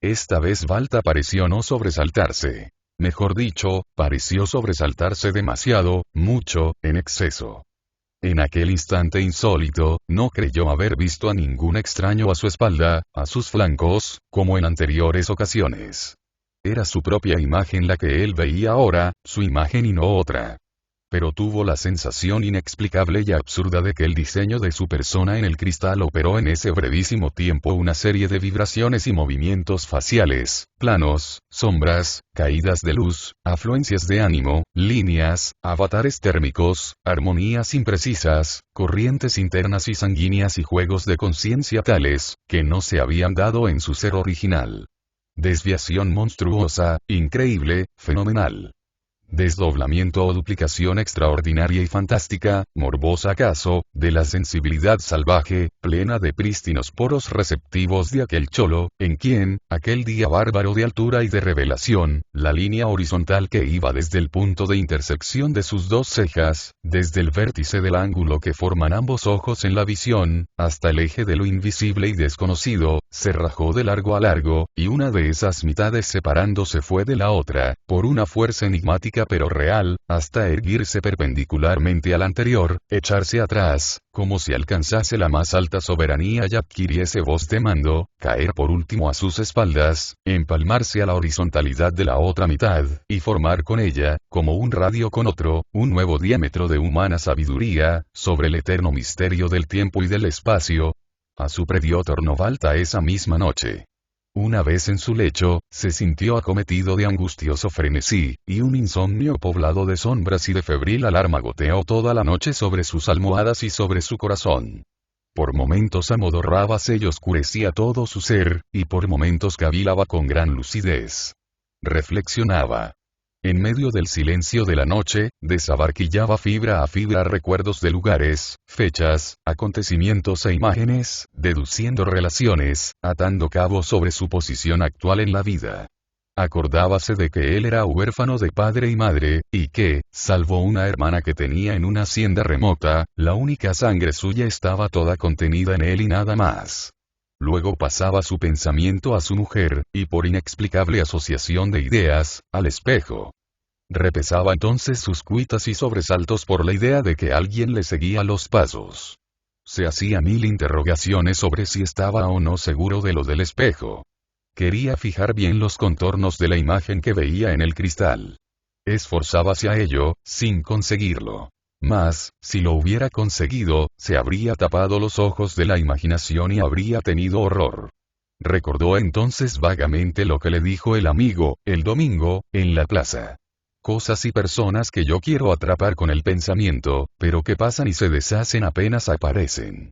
Esta vez Balta pareció no sobresaltarse. Mejor dicho, pareció sobresaltarse demasiado, mucho, en exceso. En aquel instante insólito, no creyó haber visto a ningún extraño a su espalda, a sus flancos, como en anteriores ocasiones. Era su propia imagen la que él veía ahora, su imagen y no otra. Pero tuvo la sensación inexplicable y absurda de que el diseño de su persona en el cristal operó en ese brevísimo tiempo una serie de vibraciones y movimientos faciales, planos, sombras, caídas de luz, afluencias de ánimo, líneas, avatares térmicos, armonías imprecisas, corrientes internas y sanguíneas y juegos de conciencia tales, que no se habían dado en su ser original. Desviación monstruosa, increíble, fenomenal. desdoblamiento o duplicación extraordinaria y fantástica, morbosa acaso, de la sensibilidad salvaje, plena de prístinos poros receptivos de aquel cholo, en quien, aquel día bárbaro de altura y de revelación, la línea horizontal que iba desde el punto de intersección de sus dos cejas, desde el vértice del ángulo que forman ambos ojos en la visión, hasta el eje de lo invisible y desconocido, se rajó de largo a largo, y una de esas mitades separándose fue de la otra, por una fuerza enigmática pero real, hasta erguirse perpendicularmente al anterior, echarse atrás, como si alcanzase la más alta soberanía y adquiriese voz de mando, caer por último a sus espaldas, empalmarse a la horizontalidad de la otra mitad, y formar con ella, como un radio con otro, un nuevo diámetro de humana sabiduría, sobre el eterno misterio del tiempo y del espacio. A su predio tornó Balta esa misma noche. Una vez en su lecho, se sintió acometido de angustioso frenesí, y un insomnio poblado de sombras y de febril alarma goteó toda la noche sobre sus almohadas y sobre su corazón. Por momentos amodorrábase y oscurecía todo su ser, y por momentos cavilaba con gran lucidez. Reflexionaba. En medio del silencio de la noche, desabarquillaba fibra a fibra recuerdos de lugares, fechas, acontecimientos e imágenes, deduciendo relaciones, atando cabos sobre su posición actual en la vida. Acordábase de que él era huérfano de padre y madre, y que, salvo una hermana que tenía en una hacienda remota, la única sangre suya estaba toda contenida en él y nada más. Luego pasaba su pensamiento a su mujer, y por inexplicable asociación de ideas, al espejo. Repesaba entonces sus cuitas y sobresaltos por la idea de que alguien le seguía los pasos. Se hacía mil interrogaciones sobre si estaba o no seguro de lo del espejo. Quería fijar bien los contornos de la imagen que veía en el cristal. Esforzábase a ello, sin conseguirlo. Mas, si lo hubiera conseguido, se habría tapado los ojos de la imaginación y habría tenido horror. Recordó entonces vagamente lo que le dijo el amigo, el domingo, en la plaza. Cosas y personas que yo quiero atrapar con el pensamiento, pero que pasan y se deshacen apenas aparecen.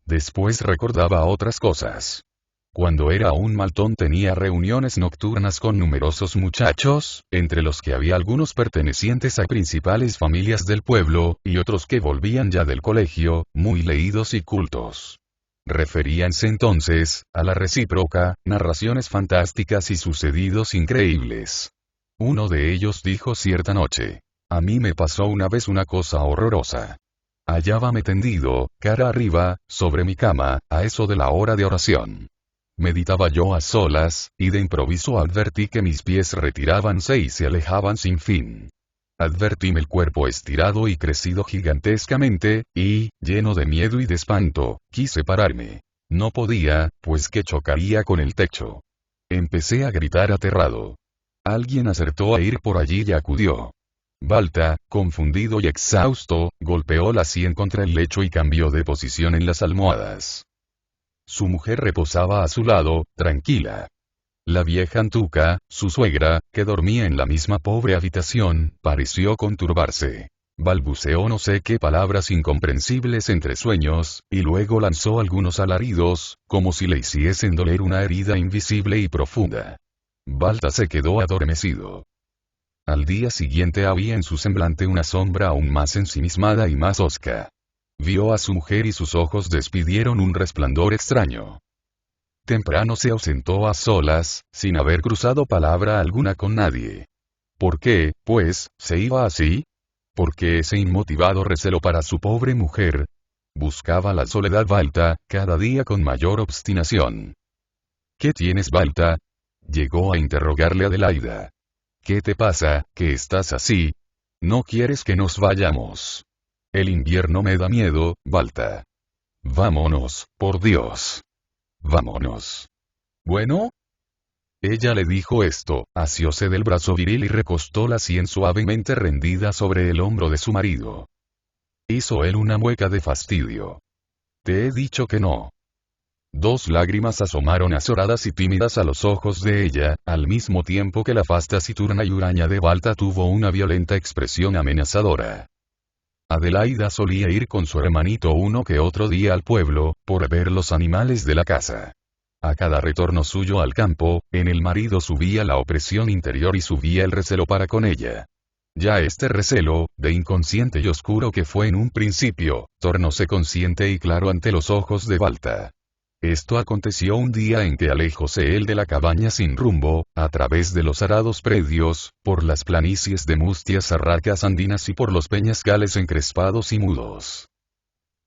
Después recordaba otras cosas. Cuando era un maltón tenía reuniones nocturnas con numerosos muchachos, entre los que había algunos pertenecientes a principales familias del pueblo, y otros que volvían ya del colegio, muy leídos y cultos. Referíanse entonces, a la recíproca, narraciones fantásticas y sucedidos increíbles. Uno de ellos dijo cierta noche: a mí me pasó una vez una cosa horrorosa. Hallábame tendido, cara arriba, sobre mi cama, a eso de la hora de oración. Meditaba yo a solas, y de improviso advertí que mis pies retirábanse y se alejaban sin fin. Advertíme el cuerpo estirado y crecido gigantescamente, y, lleno de miedo y de espanto, quise pararme. No podía, pues que chocaría con el techo. Empecé a gritar aterrado. Alguien acertó a ir por allí y acudió. Balta, confundido y exhausto, golpeó la sien contra el lecho y cambió de posición en las almohadas. Su mujer reposaba a su lado, tranquila. La vieja Antuca, su suegra, que dormía en la misma pobre habitación, pareció conturbarse. Balbuceó no sé qué palabras incomprensibles entre sueños, y luego lanzó algunos alaridos, como si le hiciesen doler una herida invisible y profunda. Balta se quedó adormecido. Al día siguiente había en su semblante una sombra aún más ensimismada y más hosca. Vio a su mujer y sus ojos despidieron un resplandor extraño. Temprano se ausentó a solas, sin haber cruzado palabra alguna con nadie. ¿Por qué, pues, se iba así? ¿Por qué ese inmotivado recelo para su pobre mujer? Buscaba la soledad Balta, cada día con mayor obstinación. ¿Qué tienes, Balta? Llegó a interrogarle Adelaida. ¿Qué te pasa, que estás así? ¿No quieres que nos vayamos? El invierno me da miedo, Balta. Vámonos, por Dios. Vámonos. ¿Bueno? Ella le dijo esto, asióse del brazo viril y recostó la sien suavemente rendida sobre el hombro de su marido. Hizo él una mueca de fastidio. Te he dicho que no. Dos lágrimas asomaron azoradas y tímidas a los ojos de ella, al mismo tiempo que la faz taciturna y huraña de Balta tuvo una violenta expresión amenazadora. Adelaida solía ir con su hermanito uno que otro día al pueblo, por ver los animales de la casa. A cada retorno suyo al campo, en el marido subía la opresión interior y subía el recelo para con ella. Ya este recelo, de inconsciente y oscuro que fue en un principio, tornóse consciente y claro ante los ojos de Balta. Esto aconteció un día en que alejóse él de la cabaña sin rumbo, a través de los arados predios, por las planicies de mustias arracas andinas y por los peñascales encrespados y mudos.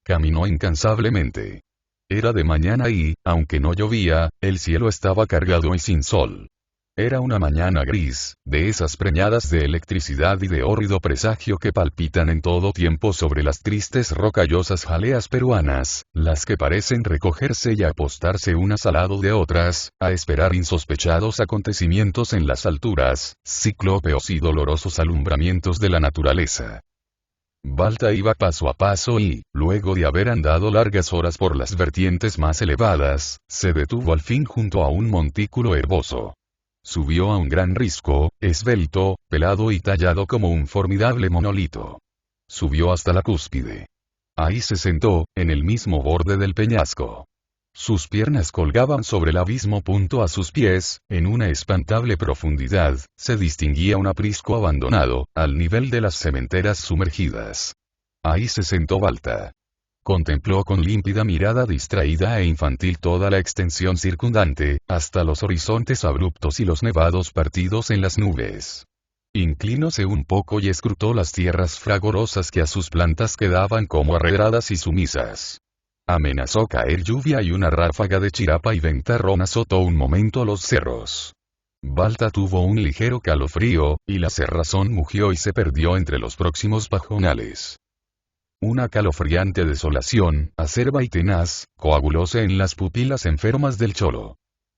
Caminó incansablemente. Era de mañana y, aunque no llovía, el cielo estaba cargado y sin sol. Era una mañana gris, de esas preñadas de electricidad y de hórrido presagio que palpitan en todo tiempo sobre las tristes rocallosas jaleas peruanas, las que parecen recogerse y apostarse unas al lado de otras, a esperar insospechados acontecimientos en las alturas, ciclópeos y dolorosos alumbramientos de la naturaleza. Balta iba paso a paso y, luego de haber andado largas horas por las vertientes más elevadas, se detuvo al fin junto a un montículo herboso. Subió a un gran risco, esbelto, pelado y tallado como un formidable monolito. Subió hasta la cúspide. Ahí se sentó, en el mismo borde del peñasco. Sus piernas colgaban sobre el abismo. A sus pies, en una espantable profundidad, se distinguía un aprisco abandonado, al nivel de las sementeras sumergidas. Ahí se sentó Balta. Contempló con límpida mirada distraída e infantil toda la extensión circundante, hasta los horizontes abruptos y los nevados partidos en las nubes. Inclinóse un poco y escrutó las tierras fragorosas que a sus plantas quedaban como arredradas y sumisas. Amenazó caer lluvia y una ráfaga de chirapa y ventarrón azotó un momento los cerros. Balta tuvo un ligero calofrío, y la cerrazón mugió y se perdió entre los próximos pajonales. Una calofriante desolación, acerba y tenaz, coagulóse en las pupilas enfermas del cholo.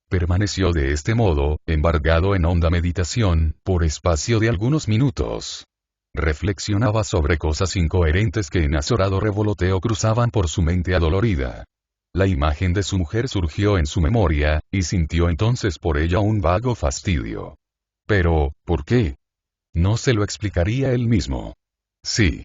Permaneció de este modo, embargado en honda meditación, por espacio de algunos minutos. Reflexionaba sobre cosas incoherentes que en azorado revoloteo cruzaban por su mente adolorida. La imagen de su mujer surgió en su memoria, y sintió entonces por ella un vago fastidio. Pero, ¿por qué? No se lo explicaría él mismo. Sí.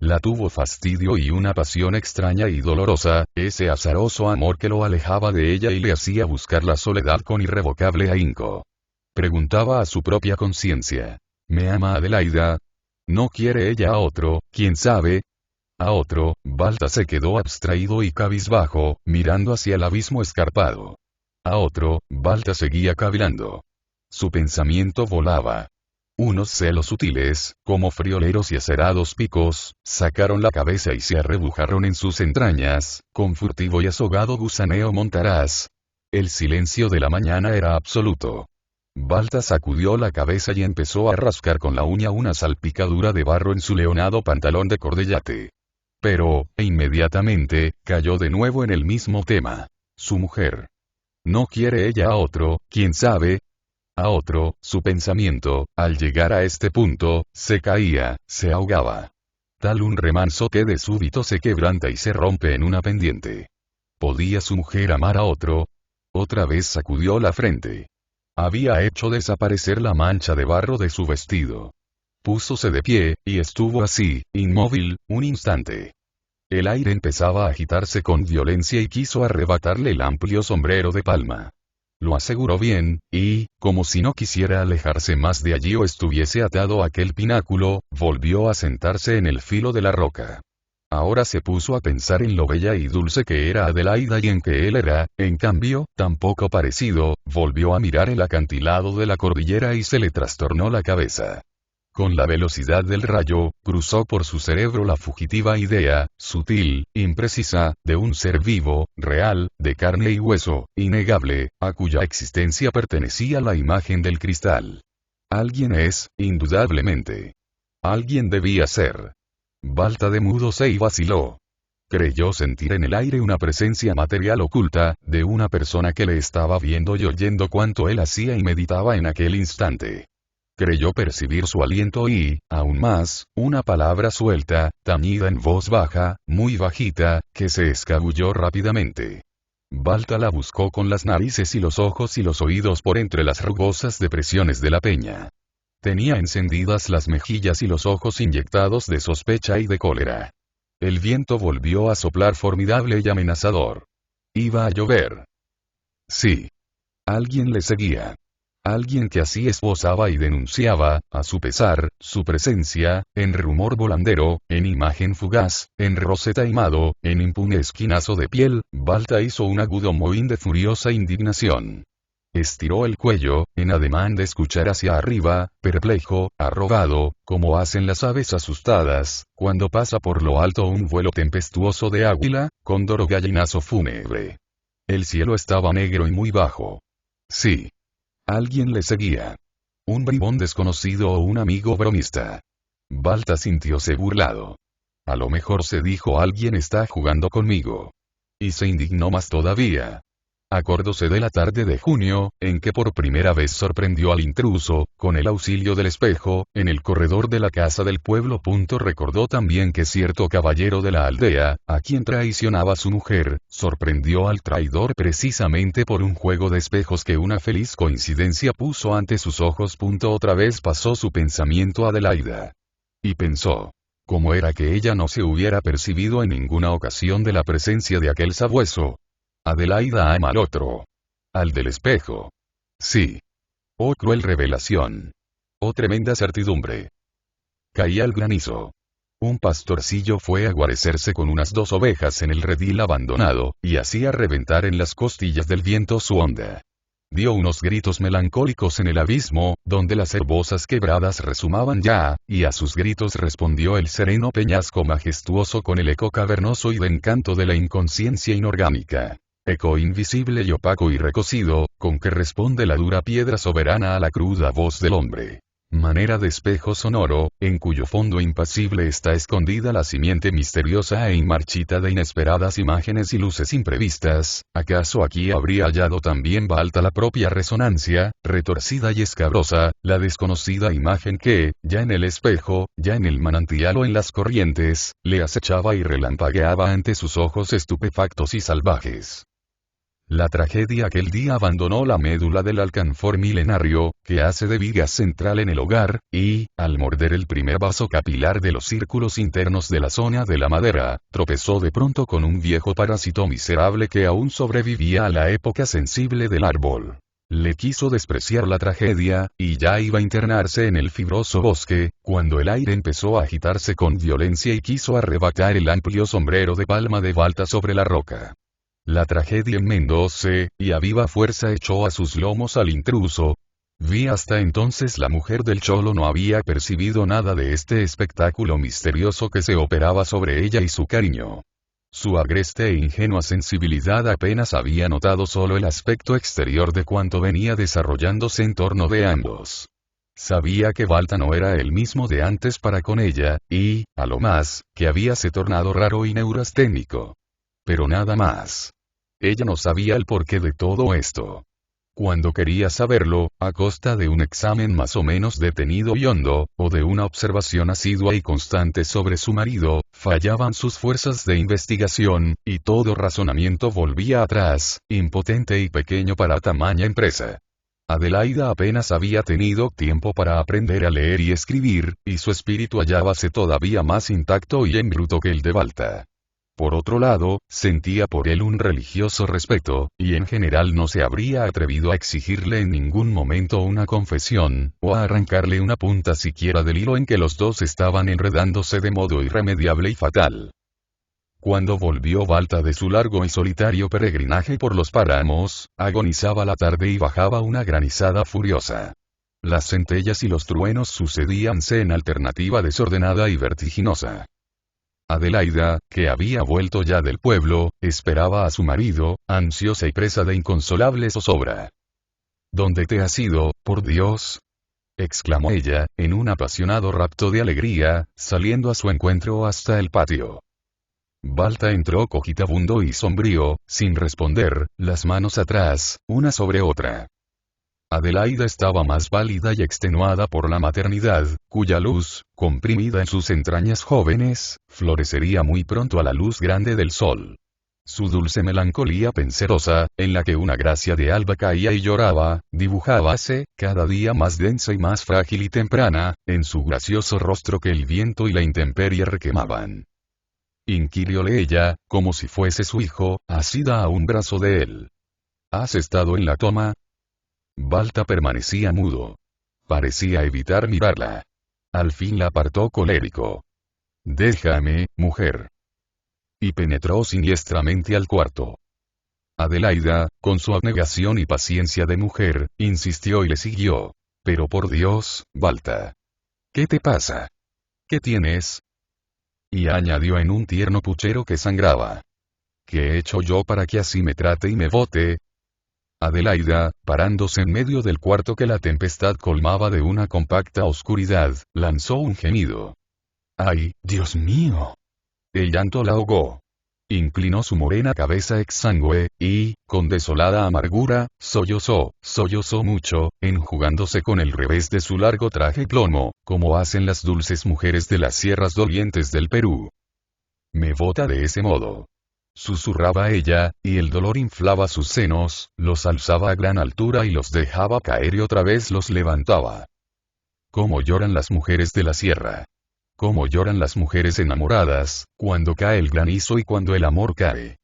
La tuvo fastidio y una pasión extraña y dolorosa, ese azaroso amor que lo alejaba de ella y le hacía buscar la soledad con irrevocable ahínco. Preguntaba a su propia conciencia. ¿Me ama Adelaida? ¿No quiere ella a otro, quién sabe? A otro. Balta se quedó abstraído y cabizbajo, mirando hacia el abismo escarpado. A otro. Balta seguía cavilando. Su pensamiento volaba. Unos celos sutiles, como frioleros y acerados picos, sacaron la cabeza y se arrebujaron en sus entrañas, con furtivo y azogado gusaneo montaraz. El silencio de la mañana era absoluto. Balta sacudió la cabeza y empezó a rascar con la uña una salpicadura de barro en su leonado pantalón de cordellate. Pero, inmediatamente, cayó de nuevo en el mismo tema. Su mujer. ¿No quiere ella a otro, quién sabe? A otro, su pensamiento, al llegar a este punto, se caía, se ahogaba. Tal un remanso que de súbito se quebranta y se rompe en una pendiente. ¿Podía su mujer amar a otro? Otra vez sacudió la frente. Había hecho desaparecer la mancha de barro de su vestido. Púsose de pie, y estuvo así, inmóvil, un instante. El aire empezaba a agitarse con violencia y quiso arrebatarle el amplio sombrero de palma. Lo aseguró bien, y, como si no quisiera alejarse más de allí o estuviese atado a aquel pináculo, volvió a sentarse en el filo de la roca. Ahora se puso a pensar en lo bella y dulce que era Adelaida y en que él era, en cambio, tan poco parecido, volvió a mirar el acantilado de la cordillera y se le trastornó la cabeza. Con la velocidad del rayo, cruzó por su cerebro la fugitiva idea, sutil, imprecisa, de un ser vivo, real, de carne y hueso, innegable, a cuya existencia pertenecía la imagen del cristal. Alguien es, indudablemente. Alguien debía ser. Balta de mudo se y vaciló. Creyó sentir en el aire una presencia material oculta, de una persona que le estaba viendo y oyendo cuanto él hacía y meditaba en aquel instante. Creyó percibir su aliento y, aún más, una palabra suelta, tañida en voz baja, muy bajita, que se escabulló rápidamente. Balta la buscó con las narices y los ojos y los oídos por entre las rugosas depresiones de la peña. Tenía encendidas las mejillas y los ojos inyectados de sospecha y de cólera. El viento volvió a soplar formidable y amenazador. Iba a llover. Sí. Alguien le seguía. Alguien que así esbozaba y denunciaba, a su pesar, su presencia, en rumor volandero, en imagen fugaz, en roce taimado, en impune esquinazo de piel, Balta hizo un agudo mohín de furiosa indignación. Estiró el cuello, en ademán de escuchar hacia arriba, perplejo, arrobado, como hacen las aves asustadas, cuando pasa por lo alto un vuelo tempestuoso de águila, cóndor o gallinazo fúnebre. El cielo estaba negro y muy bajo. Sí. Alguien le seguía. Un bribón desconocido o un amigo bromista. Balta sintióse burlado. A lo mejor se dijo, alguien está jugando conmigo. Y se indignó más todavía. Acordóse de la tarde de junio, en que por primera vez sorprendió al intruso, con el auxilio del espejo, en el corredor de la casa del pueblo. Recordó también que cierto caballero de la aldea, a quien traicionaba su mujer, sorprendió al traidor precisamente por un juego de espejos que una feliz coincidencia puso ante sus ojos. Otra vez pasó su pensamiento Adelaida. Y pensó. ¿Cómo era que ella no se hubiera percibido en ninguna ocasión de la presencia de aquel sabueso? Adelaida ama al otro. Al del espejo. Sí. Oh cruel revelación. Oh tremenda certidumbre. Caía el granizo. Un pastorcillo fue a guarecerse con unas 2 ovejas en el redil abandonado, y hacía reventar en las costillas del viento su onda. Dio unos gritos melancólicos en el abismo, donde las herbosas quebradas rezumaban ya, y a sus gritos respondió el sereno peñasco majestuoso con el eco cavernoso y de encanto de la inconsciencia inorgánica. Eco invisible y opaco y recocido, con que responde la dura piedra soberana a la cruda voz del hombre. Manera de espejo sonoro, en cuyo fondo impasible está escondida la simiente misteriosa e inmarchita de inesperadas imágenes y luces imprevistas. ¿Acaso aquí habría hallado también Balta la propia resonancia, retorcida y escabrosa, la desconocida imagen que, ya en el espejo, ya en el manantial o en las corrientes, le acechaba y relampagueaba ante sus ojos estupefactos y salvajes? La tragedia aquel día abandonó la médula del alcanfor milenario, que hace de viga central en el hogar, y, al morder el primer vaso capilar de los círculos internos de la zona de la madera, tropezó de pronto con un viejo parásito miserable que aún sobrevivía a la época sensible del árbol. Le quiso despreciar la tragedia, y ya iba a internarse en el fibroso bosque, cuando el aire empezó a agitarse con violencia y quiso arrebatar el amplio sombrero de palma de Balta sobre la roca. La tragedia enmendóse, y a viva fuerza echó a sus lomos al intruso. Hasta entonces la mujer del cholo no había percibido nada de este espectáculo misterioso que se operaba sobre ella y su cariño. Su agreste e ingenua sensibilidad apenas había notado solo el aspecto exterior de cuanto venía desarrollándose en torno de ambos. Sabía que Balta no era el mismo de antes para con ella, y, a lo más, que habíase tornado raro y neurasténico. Pero nada más. Ella no sabía el porqué de todo esto. Cuando quería saberlo, a costa de un examen más o menos detenido y hondo, o de una observación asidua y constante sobre su marido, fallaban sus fuerzas de investigación, y todo razonamiento volvía atrás, impotente y pequeño para tamaña empresa. Adelaida apenas había tenido tiempo para aprender a leer y escribir, y su espíritu hallábase todavía más intacto y en bruto que el de Balta. Por otro lado, sentía por él un religioso respeto, y en general no se habría atrevido a exigirle en ningún momento una confesión, o a arrancarle una punta siquiera del hilo en que los dos estaban enredándose de modo irremediable y fatal. Cuando volvió Balta de su largo y solitario peregrinaje por los páramos, agonizaba la tarde y bajaba una granizada furiosa. Las centellas y los truenos sucedíanse en alternativa desordenada y vertiginosa. Adelaida, que había vuelto ya del pueblo, esperaba a su marido, ansiosa y presa de inconsolable zozobra. ¿Dónde te has ido, por Dios?, exclamó ella, en un apasionado rapto de alegría, saliendo a su encuentro hasta el patio. Balta entró cogitabundo y sombrío, sin responder, las manos atrás, una sobre otra. Adelaida estaba más pálida y extenuada por la maternidad, cuya luz, comprimida en sus entrañas jóvenes, florecería muy pronto a la luz grande del sol. Su dulce melancolía penserosa, en la que una gracia de alba caía y lloraba, dibujábase, cada día más densa y más frágil y temprana, en su gracioso rostro que el viento y la intemperie requemaban. Inquirióle ella, como si fuese su hijo, asida a un brazo de él. ¿Has estado en la toma? Balta permanecía mudo. Parecía evitar mirarla. Al fin la apartó colérico. «Déjame, mujer». Y penetró siniestramente al cuarto. Adelaida, con su abnegación y paciencia de mujer, insistió y le siguió. «Pero por Dios, Balta. ¿Qué te pasa? ¿Qué tienes?» Y añadió en un tierno puchero que sangraba. «¿Qué he hecho yo para que así me trate y me bote?» Adelaida, parándose en medio del cuarto que la tempestad colmaba de una compacta oscuridad, lanzó un gemido. «¡Ay, Dios mío!». El llanto la ahogó. Inclinó su morena cabeza exangüe, y, con desolada amargura, sollozó mucho, enjugándose con el revés de su largo traje plomo, como hacen las dulces mujeres de las sierras dolientes del Perú. «Me bota de ese modo», susurraba ella, y el dolor inflaba sus senos, los alzaba a gran altura y los dejaba caer y otra vez los levantaba. «Cómo lloran las mujeres de la sierra. Cómo lloran las mujeres enamoradas, cuando cae el granizo y cuando el amor cae.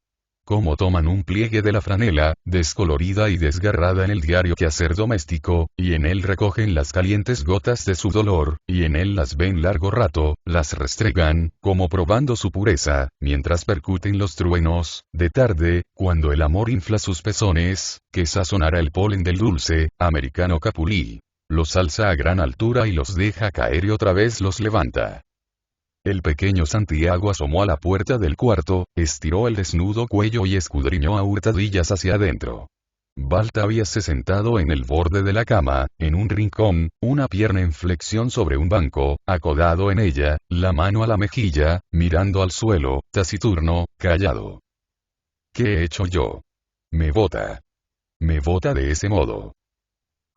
Cómo toman un pliegue de la franela, descolorida y desgarrada en el diario quehacer doméstico, y en él recogen las calientes gotas de su dolor, y en él las ven largo rato, las restregan, como probando su pureza, mientras percuten los truenos, de tarde, cuando el amor infla sus pezones, que sazonará el polen del dulce, americano capulí. Los alza a gran altura y los deja caer y otra vez los levanta». El pequeño Santiago asomó a la puerta del cuarto, estiró el desnudo cuello y escudriñó a hurtadillas hacia adentro. Balta habíase sentado en el borde de la cama, en un rincón, una pierna en flexión sobre un banco, acodado en ella, la mano a la mejilla, mirando al suelo, taciturno, callado. «¿Qué he hecho yo? Me bota. Me bota de ese modo»,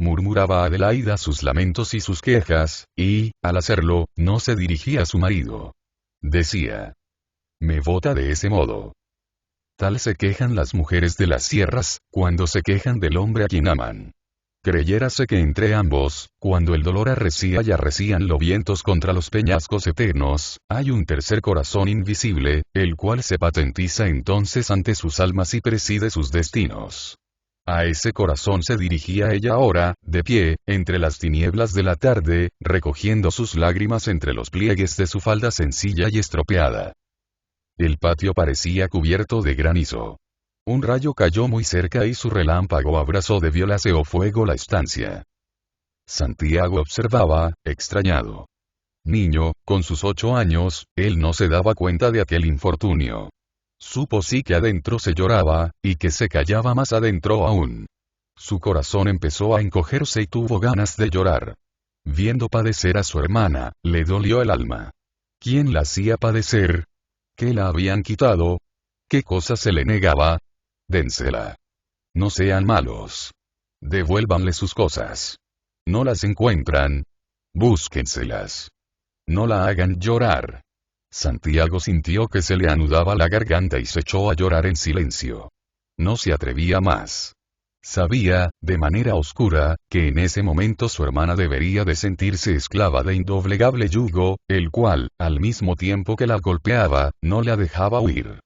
murmuraba Adelaida sus lamentos y sus quejas, y, al hacerlo, no se dirigía a su marido. Decía: «Me bota de ese modo». Tal se quejan las mujeres de las sierras, cuando se quejan del hombre a quien aman. Creyérase que entre ambos, cuando el dolor arrecía y arrecían los vientos contra los peñascos eternos, hay un tercer corazón invisible, el cual se patentiza entonces ante sus almas y preside sus destinos. A ese corazón se dirigía ella ahora, de pie, entre las tinieblas de la tarde, recogiendo sus lágrimas entre los pliegues de su falda sencilla y estropeada. El patio parecía cubierto de granizo. Un rayo cayó muy cerca y su relámpago abrazó de violáceo fuego la estancia. Santiago observaba, extrañado. Niño, con sus 8 años, él no se daba cuenta de aquel infortunio. Supo sí que adentro se lloraba, y que se callaba más adentro aún. Su corazón empezó a encogerse y tuvo ganas de llorar. Viendo padecer a su hermana, le dolió el alma. ¿Quién la hacía padecer? ¿Qué la habían quitado? ¿Qué cosa se le negaba? Dénsela. No sean malos. Devuélvanle sus cosas. ¿No las encuentran? Búsquenselas. No la hagan llorar. Santiago sintió que se le anudaba la garganta y se echó a llorar en silencio. No se atrevía más. Sabía, de manera oscura, que en ese momento su hermana debería de sentirse esclava de indoblegable yugo, el cual, al mismo tiempo que la golpeaba, no la dejaba huir.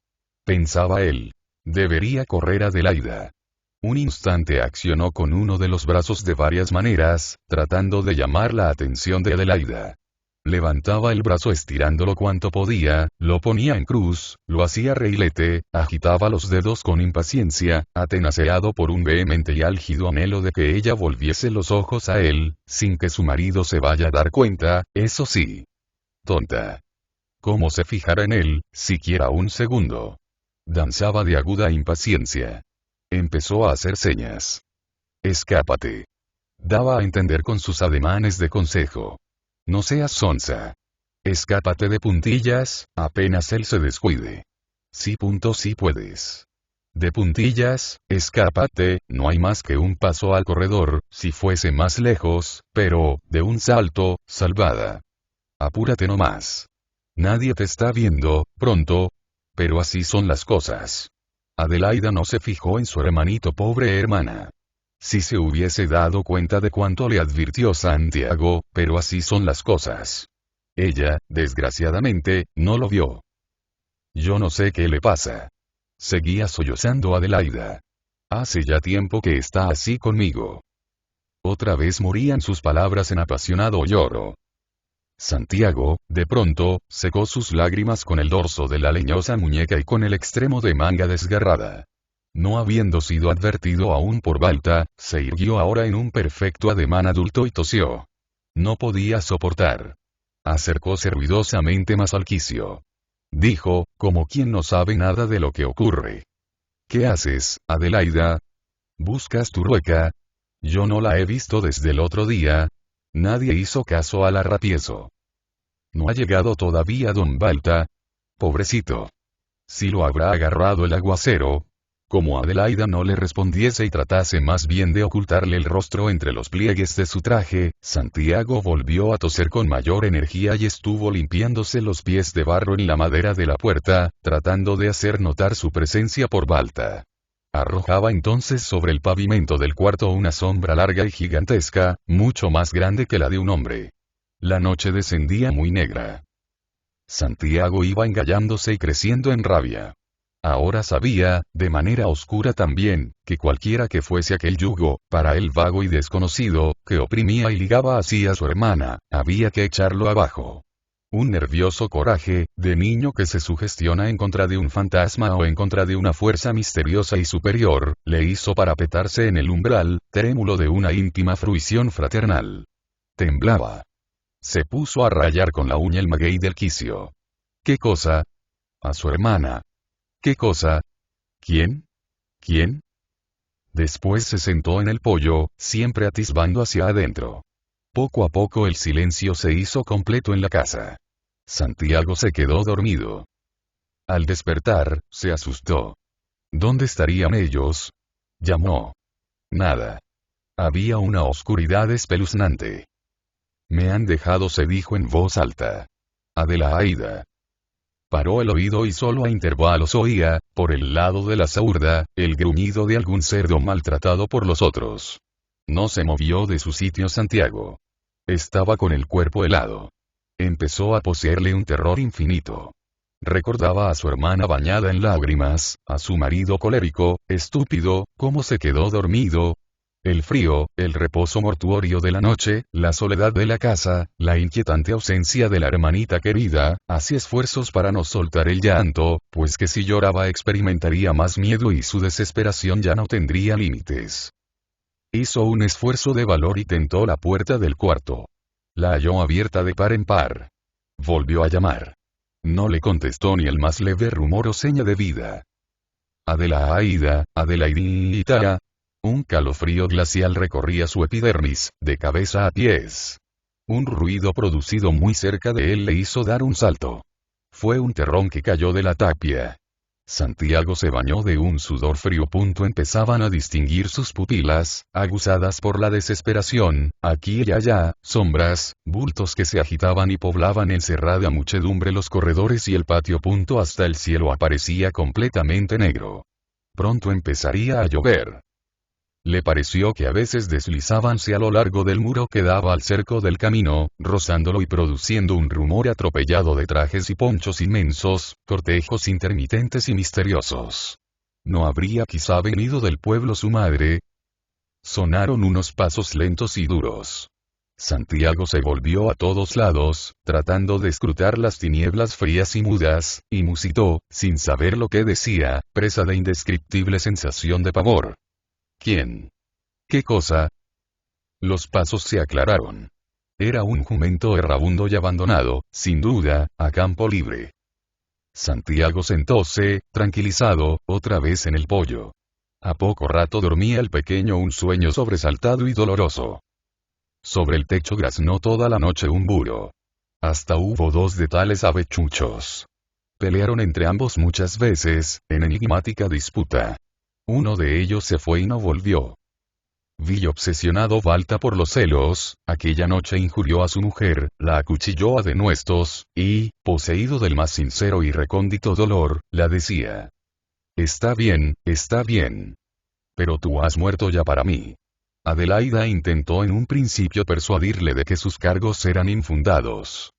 Pensaba él. Debería correr Adelaida. Un instante accionó con uno de los brazos de varias maneras, tratando de llamar la atención de Adelaida. Levantaba el brazo estirándolo cuanto podía, lo ponía en cruz, lo hacía reilete, agitaba los dedos con impaciencia, atenaceado por un vehemente y álgido anhelo de que ella volviese los ojos a él, sin que su marido se vaya a dar cuenta, eso sí. Tonta. ¿Cómo se fijara en él, siquiera un segundo? Danzaba de aguda impaciencia. Empezó a hacer señas. «Escápate». Daba a entender con sus ademanes de consejo. «No seas sonsa. Escápate de puntillas, apenas él se descuide. Sí, sí puedes. De puntillas, escápate, no hay más que un paso al corredor, si fuese más lejos, pero, de un salto, salvada. Apúrate nomás. Nadie te está viendo, pronto. Pero así son las cosas». Adelaida no se fijó en su hermanito, pobre hermana. Si se hubiese dado cuenta de cuánto le advirtió Santiago, pero así son las cosas. Ella, desgraciadamente, no lo vio. «Yo no sé qué le pasa». Seguía sollozando Adelaida. «Hace ya tiempo que está así conmigo. Otra vez morían sus palabras en apasionado lloro. Santiago, de pronto, secó sus lágrimas con el dorso de la leñosa muñeca y con el extremo de manga desgarrada. No habiendo sido advertido aún por Balta, se irguió ahora en un perfecto ademán adulto y tosió. No podía soportar. Acercóse ruidosamente más al quicio. Dijo, como quien no sabe nada de lo que ocurre. ¿Qué haces, Adelaida? ¿Buscas tu rueca? Yo no la he visto desde el otro día. Nadie hizo caso al arrapiezo. ¿No ha llegado todavía don Balta? Pobrecito. Si lo habrá agarrado el aguacero. Como Adelaida no le respondiese y tratase más bien de ocultarle el rostro entre los pliegues de su traje, Santiago volvió a toser con mayor energía y estuvo limpiándose los pies de barro en la madera de la puerta, tratando de hacer notar su presencia por Balta. Arrojaba entonces sobre el pavimento del cuarto una sombra larga y gigantesca, mucho más grande que la de un hombre. La noche descendía muy negra. Santiago iba engallándose y creciendo en rabia. Ahora sabía, de manera oscura también, que cualquiera que fuese aquel yugo, para él vago y desconocido, que oprimía y ligaba así a su hermana, había que echarlo abajo. Un nervioso coraje, de niño que se sugestiona en contra de un fantasma o en contra de una fuerza misteriosa y superior, le hizo parapetarse en el umbral, trémulo de una íntima fruición fraternal. Temblaba. Se puso a rayar con la uña el maguey del quicio. ¿Qué cosa? A su hermana. ¿Qué cosa? ¿Quién? ¿Quién? Después se sentó en el poyo, siempre atisbando hacia adentro. Poco a poco el silencio se hizo completo en la casa. Santiago se quedó dormido. Al despertar, se asustó. ¿Dónde estarían ellos? Llamó. Nada. Había una oscuridad espeluznante. Me han dejado, se dijo en voz alta. Adelaida. Paró el oído y solo a intervalos oía, por el lado de la zurda, el gruñido de algún cerdo maltratado por los otros. No se movió de su sitio Santiago. Estaba con el cuerpo helado. Empezó a poseerle un terror infinito. Recordaba a su hermana bañada en lágrimas, a su marido colérico, estúpido, cómo se quedó dormido. El frío, el reposo mortuorio de la noche, la soledad de la casa, la inquietante ausencia de la hermanita querida, hacía esfuerzos para no soltar el llanto, pues que si lloraba experimentaría más miedo y su desesperación ya no tendría límites. Hizo un esfuerzo de valor y tentó la puerta del cuarto. La halló abierta de par en par. Volvió a llamar. No le contestó ni el más leve rumor o seña de vida. Adelaida, Adelaidita. Un calofrío glacial recorría su epidermis, de cabeza a pies. Un ruido producido muy cerca de él le hizo dar un salto. Fue un terrón que cayó de la tapia. Santiago se bañó de un sudor frío. Empezaban a distinguir sus pupilas, aguzadas por la desesperación, aquí y allá, sombras, bultos que se agitaban y poblaban en cerrada muchedumbre los corredores y el patio. Hasta el cielo aparecía completamente negro. Pronto empezaría a llover. Le pareció que a veces deslizábanse a lo largo del muro que daba al cerco del camino, rozándolo y produciendo un rumor atropellado de trajes y ponchos inmensos, cortejos intermitentes y misteriosos. ¿No habría quizá venido del pueblo su madre? Sonaron unos pasos lentos y duros. Santiago se volvió a todos lados, tratando de escrutar las tinieblas frías y mudas, y musitó, sin saber lo que decía, presa de indescriptible sensación de pavor. ¿Quién? ¿Qué cosa? Los pasos se aclararon. Era un jumento errabundo y abandonado, sin duda, a campo libre. Santiago sentóse, tranquilizado, otra vez en el poyo. A poco rato dormía el pequeño un sueño sobresaltado y doloroso. Sobre el techo graznó toda la noche un buro. Hasta hubo dos de tales avechuchos. Pelearon entre ambos muchas veces, en enigmática disputa. Uno de ellos se fue y no volvió. Vi obsesionado Balta por los celos, aquella noche injurió a su mujer, la acuchilló a denuestos, y, poseído del más sincero y recóndito dolor, la decía. Está bien, pero tú has muerto ya para mí. Adelaida intentó en un principio persuadirle de que sus cargos eran infundados.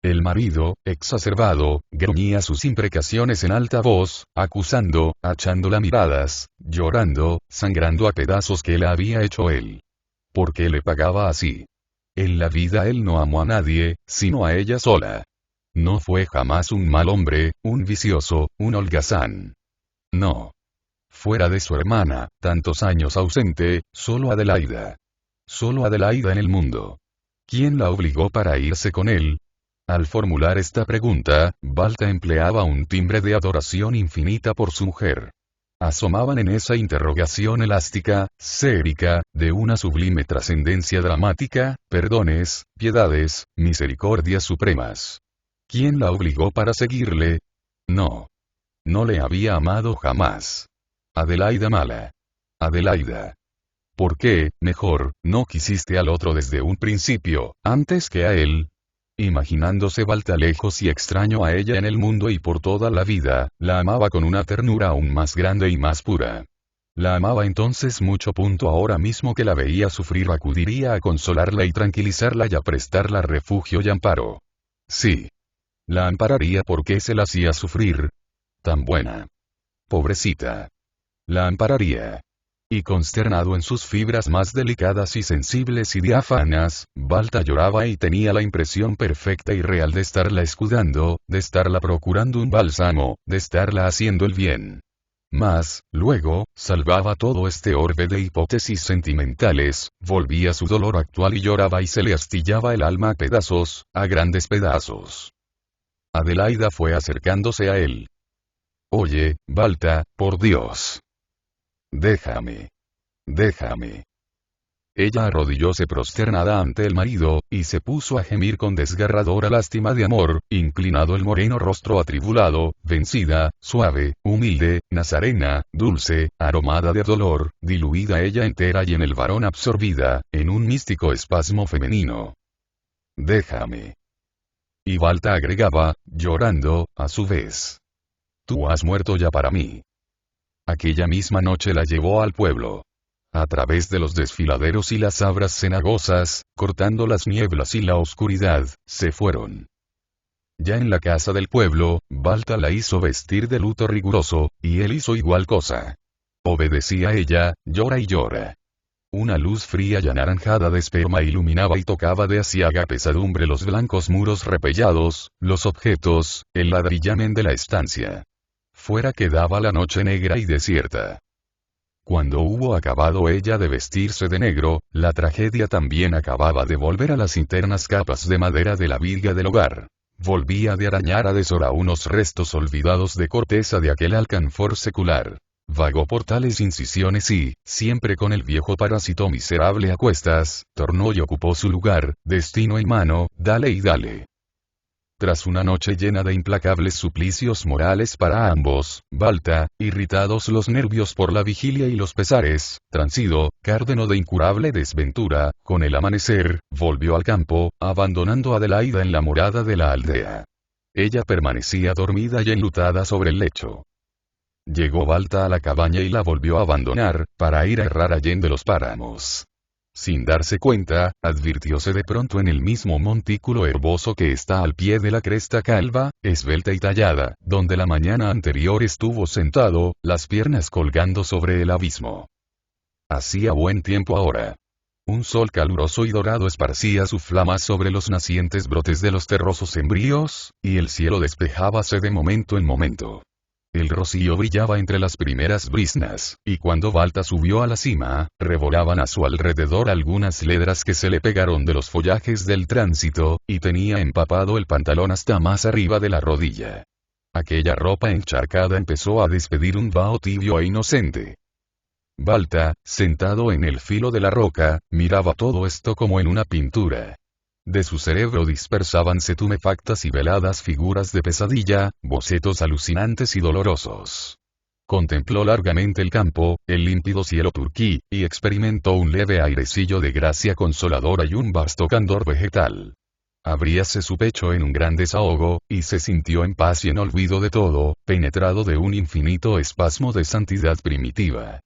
El marido, exacerbado, gruñía sus imprecaciones en alta voz, acusando, echándola miradas, llorando, sangrando a pedazos que la había hecho él. ¿Por qué le pagaba así? En la vida él no amó a nadie, sino a ella sola. No fue jamás un mal hombre, un vicioso, un holgazán. No. Fuera de su hermana, tantos años ausente, solo Adelaida. Solo Adelaida en el mundo. ¿Quién la obligó para irse con él? Al formular esta pregunta, Balta empleaba un timbre de adoración infinita por su mujer. Asomaban en esa interrogación elástica, sérica, de una sublime trascendencia dramática, perdones, piedades, misericordias supremas. ¿Quién la obligó para seguirle? No. No le había amado jamás. Adelaida mala. Adelaida. ¿Por qué, mejor, no quisiste al otro desde un principio, antes que a él? Imaginándose Balta lejos y extraño a ella en el mundo y por toda la vida, la amaba con una ternura aún más grande y más pura. La amaba entonces mucho. Ahora mismo que la veía sufrir acudiría a consolarla y tranquilizarla y a prestarla refugio y amparo. Sí. La ampararía porque se la hacía sufrir. Tan buena. Pobrecita. La ampararía. Y consternado en sus fibras más delicadas y sensibles y diáfanas, Balta lloraba y tenía la impresión perfecta y real de estarla escudando, de estarla procurando un bálsamo, de estarla haciendo el bien. Mas, luego, salvaba todo este orbe de hipótesis sentimentales, volvía su dolor actual y lloraba y se le astillaba el alma a pedazos, a grandes pedazos. Adelaida fue acercándose a él. Oye, Balta, por Dios. Déjame. Déjame. Ella arrodillóse prosternada ante el marido, y se puso a gemir con desgarradora lástima de amor, inclinado el moreno rostro atribulado, vencida, suave, humilde, nazarena, dulce, aromada de dolor, diluida ella entera y en el varón absorbida, en un místico espasmo femenino. Déjame. Y Balta agregaba, llorando, a su vez. Tú has muerto ya para mí. Aquella misma noche la llevó al pueblo. A través de los desfiladeros y las abras cenagosas, cortando las nieblas y la oscuridad, se fueron. Ya en la casa del pueblo, Balta la hizo vestir de luto riguroso, y él hizo igual cosa. Obedecía ella, llora y llora. Una luz fría y anaranjada de esperma iluminaba y tocaba de aciaga pesadumbre los blancos muros repellados, los objetos, el ladrillamen de la estancia. Fuera quedaba la noche negra y desierta. Cuando hubo acabado ella de vestirse de negro, la tragedia también acababa de volver a las internas capas de madera de la viga del hogar. Volvía de arañar a deshora unos restos olvidados de corteza de aquel alcanfor secular. Vagó por tales incisiones y, siempre con el viejo parásito miserable a cuestas, tornó y ocupó su lugar, destino en mano, dale y dale. Tras una noche llena de implacables suplicios morales para ambos, Balta, irritados los nervios por la vigilia y los pesares, transido, cárdeno de incurable desventura, con el amanecer, volvió al campo, abandonando a Adelaida en la morada de la aldea. Ella permanecía dormida y enlutada sobre el lecho. Llegó Balta a la cabaña y la volvió a abandonar, para ir a errar allende los páramos. Sin darse cuenta, advirtióse de pronto en el mismo montículo herboso que está al pie de la cresta calva, esbelta y tallada, donde la mañana anterior estuvo sentado, las piernas colgando sobre el abismo. Hacía buen tiempo ahora. Un sol caluroso y dorado esparcía su flama sobre los nacientes brotes de los terrosos embrios, y el cielo despejábase de momento en momento. El rocío brillaba entre las primeras briznas, y cuando Balta subió a la cima, revolaban a su alrededor algunas ledras que se le pegaron de los follajes del tránsito, y tenía empapado el pantalón hasta más arriba de la rodilla. Aquella ropa encharcada empezó a despedir un vaho tibio e inocente. Balta, sentado en el filo de la roca, miraba todo esto como en una pintura. De su cerebro dispersábanse tumefactas y veladas figuras de pesadilla, bocetos alucinantes y dolorosos. Contempló largamente el campo, el límpido cielo turquí, y experimentó un leve airecillo de gracia consoladora y un vasto candor vegetal. Abríase su pecho en un gran desahogo, y se sintió en paz y en olvido de todo, penetrado de un infinito espasmo de santidad primitiva.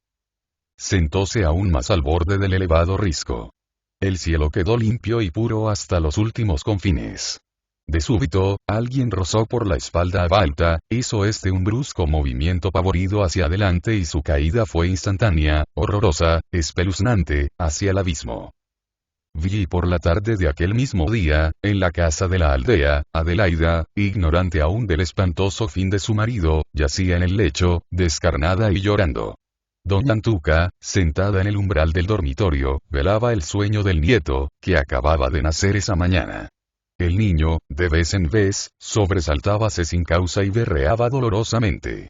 Sentóse aún más al borde del elevado risco. El cielo quedó limpio y puro hasta los últimos confines. De súbito, alguien rozó por la espalda a Balta, hizo un brusco movimiento pavorido hacia adelante y su caída fue instantánea, horrorosa, espeluznante, hacia el abismo. Vi por la tarde de aquel mismo día, en la casa de la aldea, Adelaida, ignorante aún del espantoso fin de su marido, yacía en el lecho, descarnada y llorando. Doña Antuca, sentada en el umbral del dormitorio, velaba el sueño del nieto, que acababa de nacer esa mañana. El niño, de vez en vez, sobresaltábase sin causa y berreaba dolorosamente.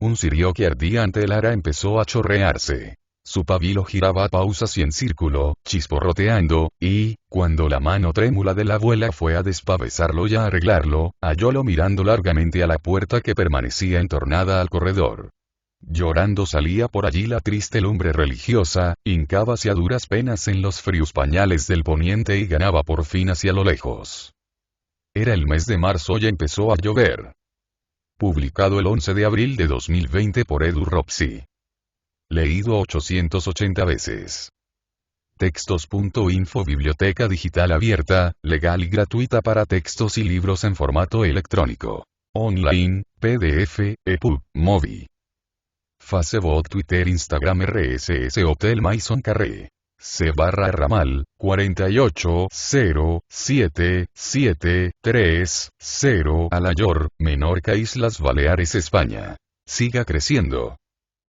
Un cirio que ardía ante el ara empezó a chorrearse. Su pabilo giraba a pausas y en círculo, chisporroteando, y, cuando la mano trémula de la abuela fue a despavesarlo y a arreglarlo, hallólo mirando largamente a la puerta que permanecía entornada al corredor. Llorando salía por allí la triste lumbre religiosa, hincábase a duras penas en los fríos pañales del poniente y ganaba por fin hacia lo lejos. Era el mes de marzo y empezó a llover. Publicado el 11 de abril de 2020 por Edu Ropsi. Leído 880 veces. Textos.info Biblioteca digital abierta, legal y gratuita para textos y libros en formato electrónico. Online, PDF, EPUB, Mobi. Facebook, Twitter, Instagram, RSS, Hotel Maison Carré. C/ramal, 48077730, Alayor, Menorca, Islas Baleares, España. Siga creciendo.